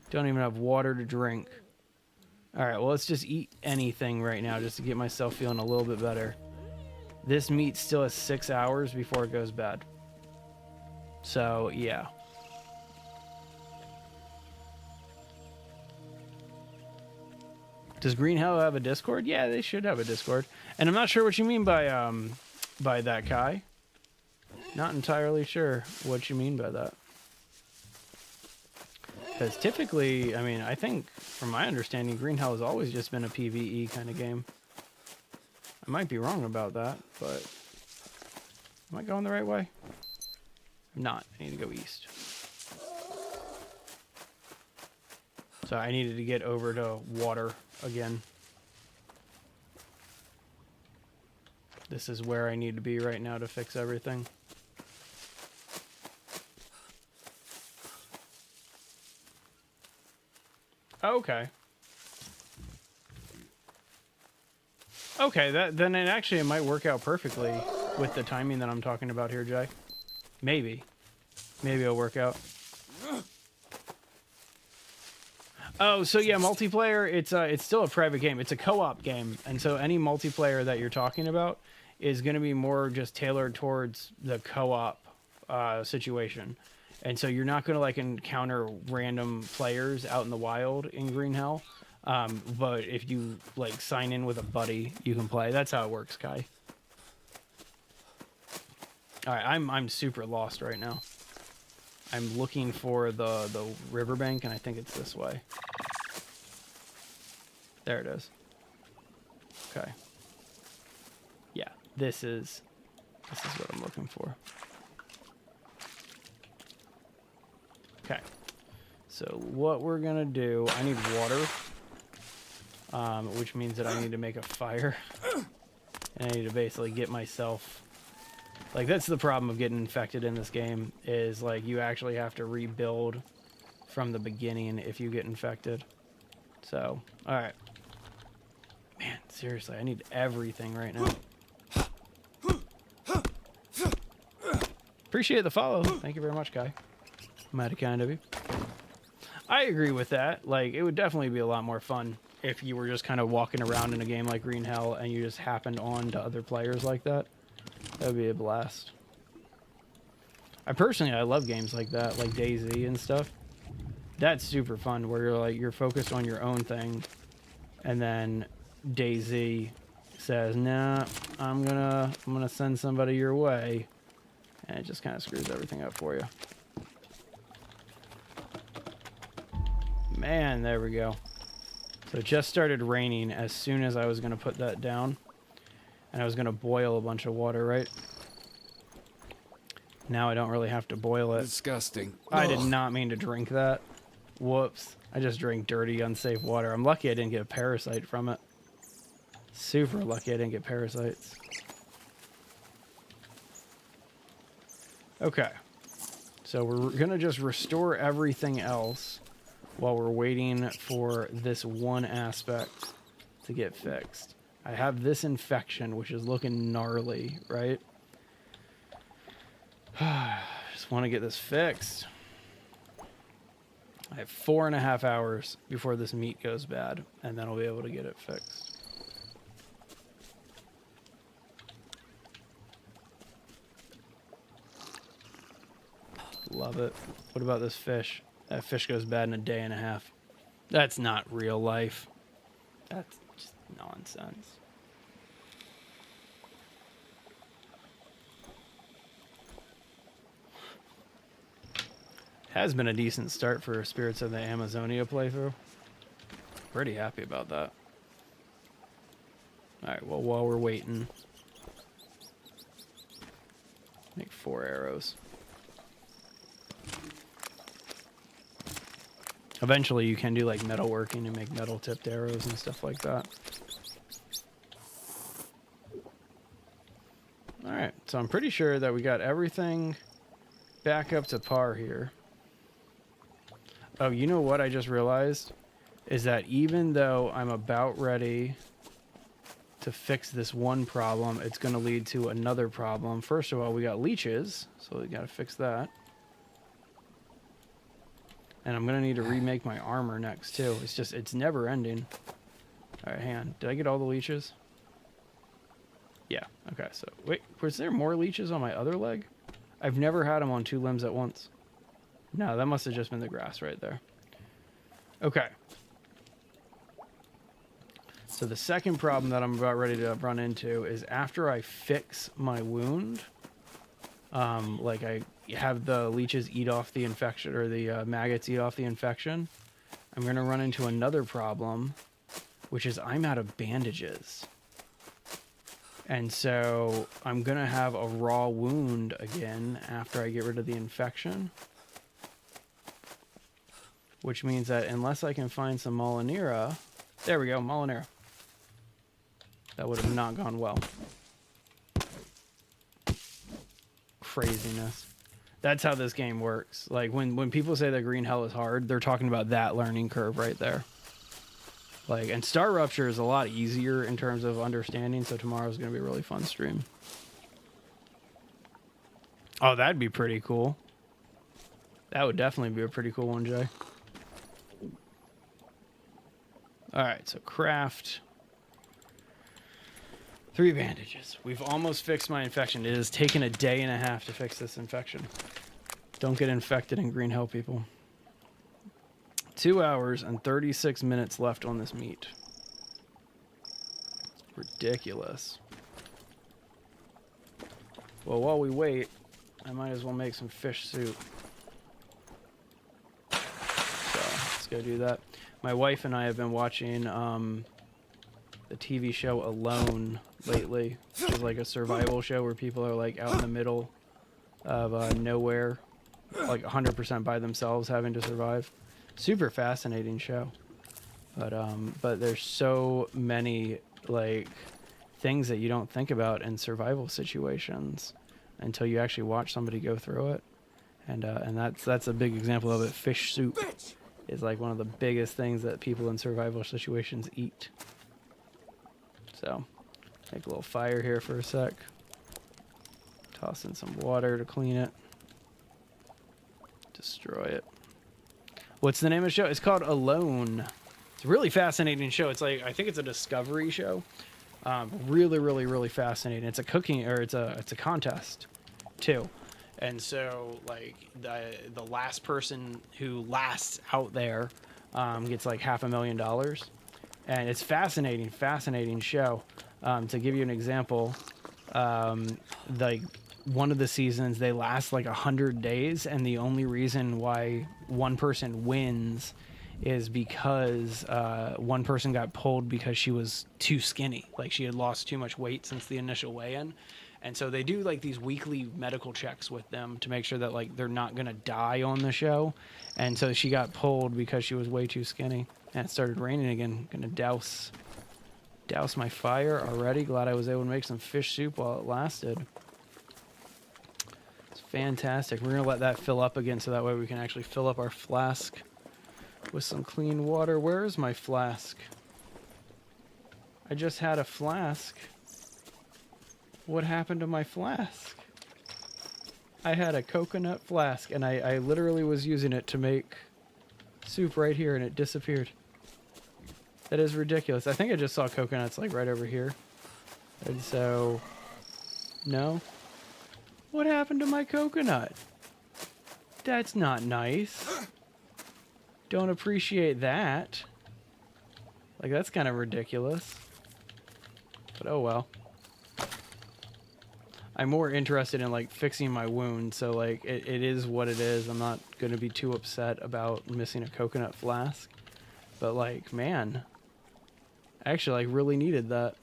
Don't even have water to drink. All right, well, let's just eat anything right now just to get myself feeling a little bit better. This meat still has 6 hours before it goes bad. So, yeah. Does Green Hell have a Discord? Yeah, they should have a Discord. And I'm not sure what you mean by that, Kai. Not entirely sure what you mean by that. Because typically, I mean, I think, from my understanding, Green Hell has always just been a PvE kind of game. I might be wrong about that, but... Am I going the right way? I'm not. I need to go east. So I needed to get over to water again. This is where I need to be right now to fix everything. Okay. Okay, then it might work out perfectly with the timing that I'm talking about here, Jay. Maybe. Maybe it'll work out. Oh, so yeah, multiplayer, it's still a private game. It's a co-op game. And so any multiplayer that you're talking about is going to be more just tailored towards the co-op situation. And so you're not going to like encounter random players out in the wild in Green Hell. But if you like sign in with a buddy, you can play. That's how it works, Kai. All right, I'm super lost right now. I'm looking for the riverbank, and I think it's this way. There it is. Okay. Yeah, this is what I'm looking for. Okay. So what we're gonna do, I need water, which means that I need to make a fire, and I need to basically get myself. Like, that's the problem of getting infected in this game, is, like, you actually have to rebuild from the beginning if you get infected. So, alright. Man, seriously, I need everything right now. Appreciate the follow. Thank you very much, Kai. Mighty kind of you. I agree with that. Like, it would definitely be a lot more fun if you were just kind of walking around in a game like Green Hell and you just happened on to other players like that. That would be a blast. I love games like that, like DayZ and stuff. That's super fun, where you're focused on your own thing, and then DayZ says, "Nah, I'm gonna send somebody your way," and it just kind of screws everything up for you. Man, there we go. So it just started raining as soon as I was gonna put that down. And I was going to boil a bunch of water, right? Now I don't really have to boil it. Disgusting. I did not mean to drink that. Whoops. I just drank dirty, unsafe water. I'm lucky I didn't get a parasite from it. Super lucky I didn't get parasites. Okay. So we're going to just restore everything else while we're waiting for this one aspect to get fixed. I have this infection, which is looking gnarly, right? Just want to get this fixed. I have 4.5 hours before this meat goes bad, and then I'll be able to get it fixed. Love it. What about this fish? That fish goes bad in a day and a half. That's not real life. That's just nonsense. Has been a decent start for Spirits of the Amazonia playthrough. Pretty happy about that. Alright, well, while we're waiting, make 4 arrows. Eventually you can do like metalworking and make metal tipped arrows and stuff like that. Alright, so I'm pretty sure that we got everything back up to par here. Oh, you know what I just realized? Is that even though I'm about ready to fix this one problem, it's going to lead to another problem. First of all, we got leeches, so we got to fix that. And I'm going to need to remake my armor next, too. It's just, it's never ending. All right, hang on. Did I get all the leeches? Yeah, okay, so, wait, was there more leeches on my other leg? I've never had them on 2 limbs at once. No, that must have just been the grass right there. Okay. So the second problem that I'm about ready to run into is after I fix my wound, like I have the leeches eat off the infection, or the maggots eat off the infection, I'm going to run into another problem, which is I'm out of bandages. And so I'm going to have a raw wound again after I get rid of the infection. Which means that unless I can find some Molinera... There we go, Molinera. That would have not gone well. Craziness. That's how this game works. Like, when people say that Green Hell is hard, they're talking about that learning curve right there. Like, and StarRupture is a lot easier in terms of understanding, so tomorrow's going to be a really fun stream. Oh, that'd be pretty cool. That would definitely be a pretty cool one, Jay. Alright, so craft 3 bandages. We've almost fixed my infection. It has taken a day and a half to fix this infection. Don't get infected in Green Hell, people. 2 hours and 36 minutes left on this meat. Ridiculous. Well, while we wait, I might as well make some fish soup. So, let's go do that. My wife and I have been watching the TV show Alone lately, which is like a survival show where people are like out in the middle of nowhere, like 100% by themselves, having to survive. Super fascinating show, but there's so many like things that you don't think about in survival situations until you actually watch somebody go through it, and that's a big example of it. Fish soup is like one of the biggest things that people in survival situations eat. So, make a little fire here for a sec. Toss in some water to clean it. Destroy it. What's the name of the show? It's called Alone. It's a really fascinating show. It's like, I think it's a discovery show. Really, really, really fascinating. It's a cooking, or it's a contest too. And so, like, the last person who lasts out there gets like $500,000. And it's fascinating show. To give you an example, like one of the seasons, they last like 100 days, and the only reason why one person wins is because one person got pulled because she was too skinny. Like, she had lost too much weight since the initial weigh-in. And so they do like these weekly medical checks with them to make sure that like they're not gonna die on the show. And so she got pulled because she was way too skinny. And it started raining again. Gonna douse Douse my fire already. Glad I was able to make some fish soup while it lasted. It's fantastic. We're going to let that fill up again so that way we can actually fill up our flask with some clean water. Where is my flask? I just had a flask. What happened to my flask? I had a coconut flask, and I literally was using it to make soup right here, and it disappeared. That is ridiculous. I think I just saw coconuts like right over here. And so, no. What happened to my coconut? That's not nice. Don't appreciate that. Like, that's kind of ridiculous. But oh well. I'm more interested in like fixing my wound, so like it is what it is. I'm not going to be too upset about missing a coconut flask. But like, man, I actually like really needed that.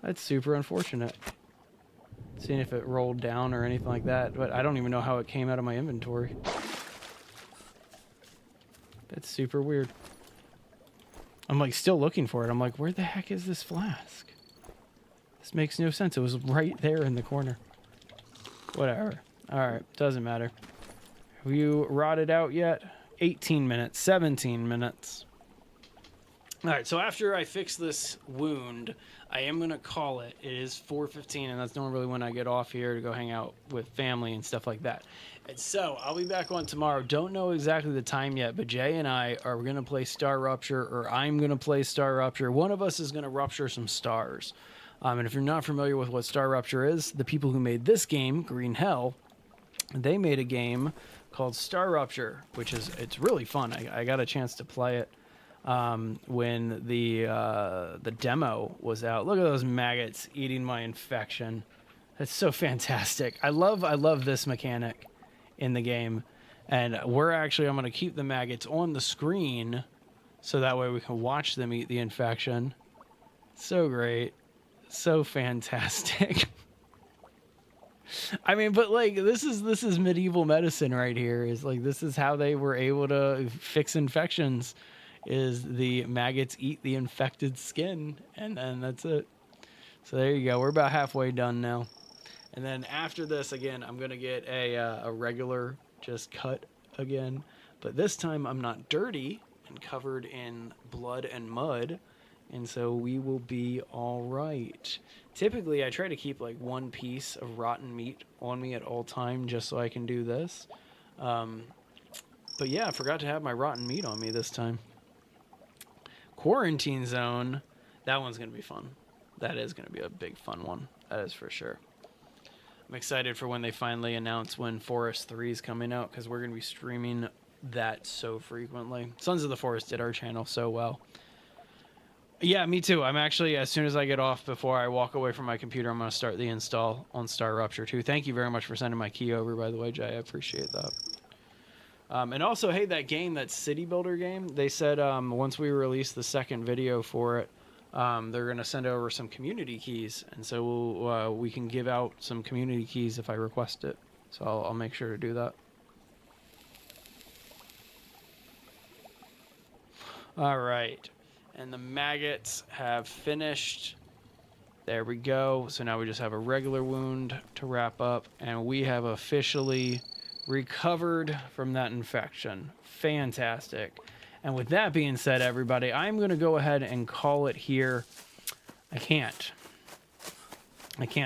That's super unfortunate. Seeing if it rolled down or anything like that, but I don't even know how it came out of my inventory. That's super weird. I'm like still looking for it. I'm like, where the heck is this flask? This makes no sense. It was right there in the corner. Whatever. Alright, doesn't matter. Have you rotted out yet? 18 minutes, 17 minutes. Alright, so after I fix this wound, I am going to call it. It is 4:15, and that's normally when I get off here to go hang out with family and stuff like that. And so, I'll be back on tomorrow. Don't know exactly the time yet, but Jay and I are going to play StarRupture, or I'm going to play StarRupture. One of us is going to rupture some stars. And if you're not familiar with what StarRupture is, the people who made this game, Green Hell, they made a game called StarRupture, which is, it's really fun. I got a chance to play it when the demo was out. Look at those maggots eating my infection. That's so fantastic. I love this mechanic in the game. And I'm going to keep the maggots on the screen so that way we can watch them eat the infection. So great. So fantastic. I mean, but like this is medieval medicine right here. Is like this is how they were able to fix infections. Is the maggots eat the infected skin, and then that's it. So there you go. We're about halfway done now. And then after this, again, I'm gonna get a regular just cut again, but this time I'm not dirty and covered in blood and mud. And so we will be all right. Typically, I try to keep like one piece of rotten meat on me at all time just so I can do this. But yeah, I forgot to have my rotten meat on me this time. Quarantine zone. That one's going to be fun. That is going to be a big fun one. That is for sure. I'm excited for when they finally announce when Forest 3 is coming out, because we're going to be streaming that so frequently. Sons of the Forest did our channel so well. Yeah, me too. I'm actually, as soon as I get off, before I walk away from my computer, I'm going to start the install on StarRupture too. Thank you very much for sending my key over, by the way, Jay. I appreciate that. And also, hey, that game, that city builder game, they said once we release the second video for it, they're going to send over some community keys. And so we can give out some community keys if I request it. So I'll make sure to do that. All right. And the maggots have finished. There we go. So now we just have a regular wound to wrap up. And we have officially recovered from that infection. Fantastic. And with that being said, everybody, I'm going to go ahead and call it here. I can't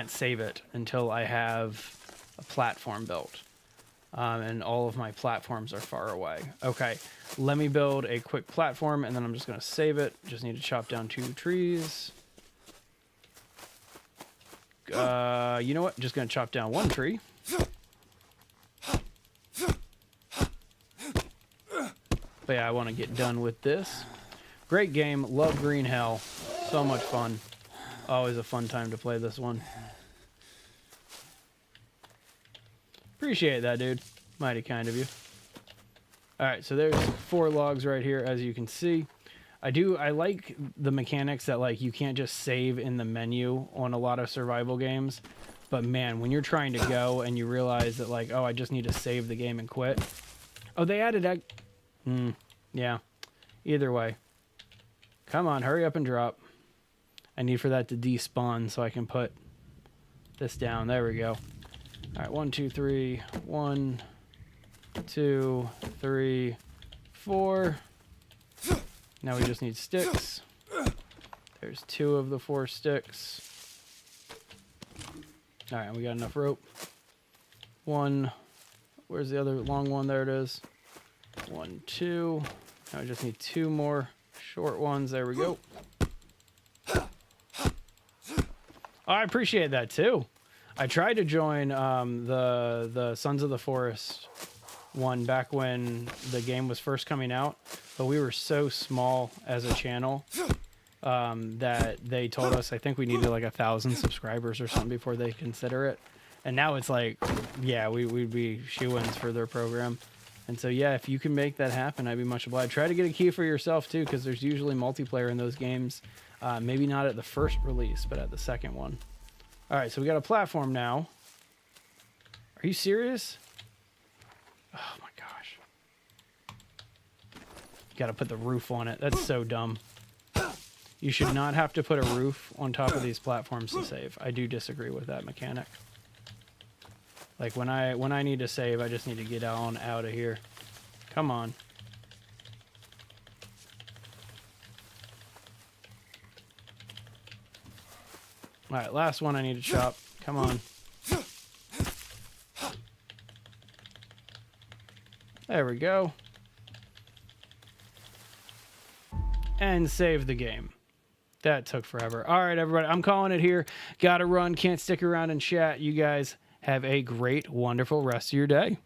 save it until I have a platform built. And all of my platforms are far away. Okay, let me build a quick platform, and then I'm just going to save it. Just need to chop down 2 trees. You know what? Just going to chop down 1 tree. But yeah, I want to get done with this. Great game. Love Green Hell. So much fun. Always a fun time to play this one. Appreciate that, dude. Mighty kind of you. Alright, so there's 4 logs right here, as you can see. I like the mechanics that, like, you can't just save in the menu on a lot of survival games. But, man, when you're trying to go and you realize that, like, oh, I just need to save the game and quit. Oh, they added... yeah. Either way. Come on, hurry up and drop. I need for that to despawn so I can put this down. There we go. All right, 1, 2, 3. 1, 2, 3, 4. Now we just need sticks. There's 2 of the 4 sticks. All right, we got enough rope. 1. Where's the other long one? There it is. 1, 2. Now I just need 2 more short ones. There we go. Oh, I appreciate that too. I tried to join the Sons of the Forest one back when the game was first coming out, but we were so small as a channel that they told us I think we needed like 1,000 subscribers or something before they consider it. And now it's like, yeah, we'd be shoo-ins for their program. And so, yeah, if you can make that happen, I'd be much obliged. Try to get a key for yourself, too, because there's usually multiplayer in those games. Maybe not at the first release, but at the second one. All right, so we got a platform now. Are you serious? Oh, my gosh. You got to put the roof on it. That's so dumb. You should not have to put a roof on top of these platforms to save. I do disagree with that mechanic. Like, when I need to save, I just need to get on out of here. Come on. All right, last one I need to chop. Come on. There we go. And save the game. That took forever. All right, everybody, I'm calling it here. Gotta run. Can't stick around and chat. You guys have a great, wonderful rest of your day.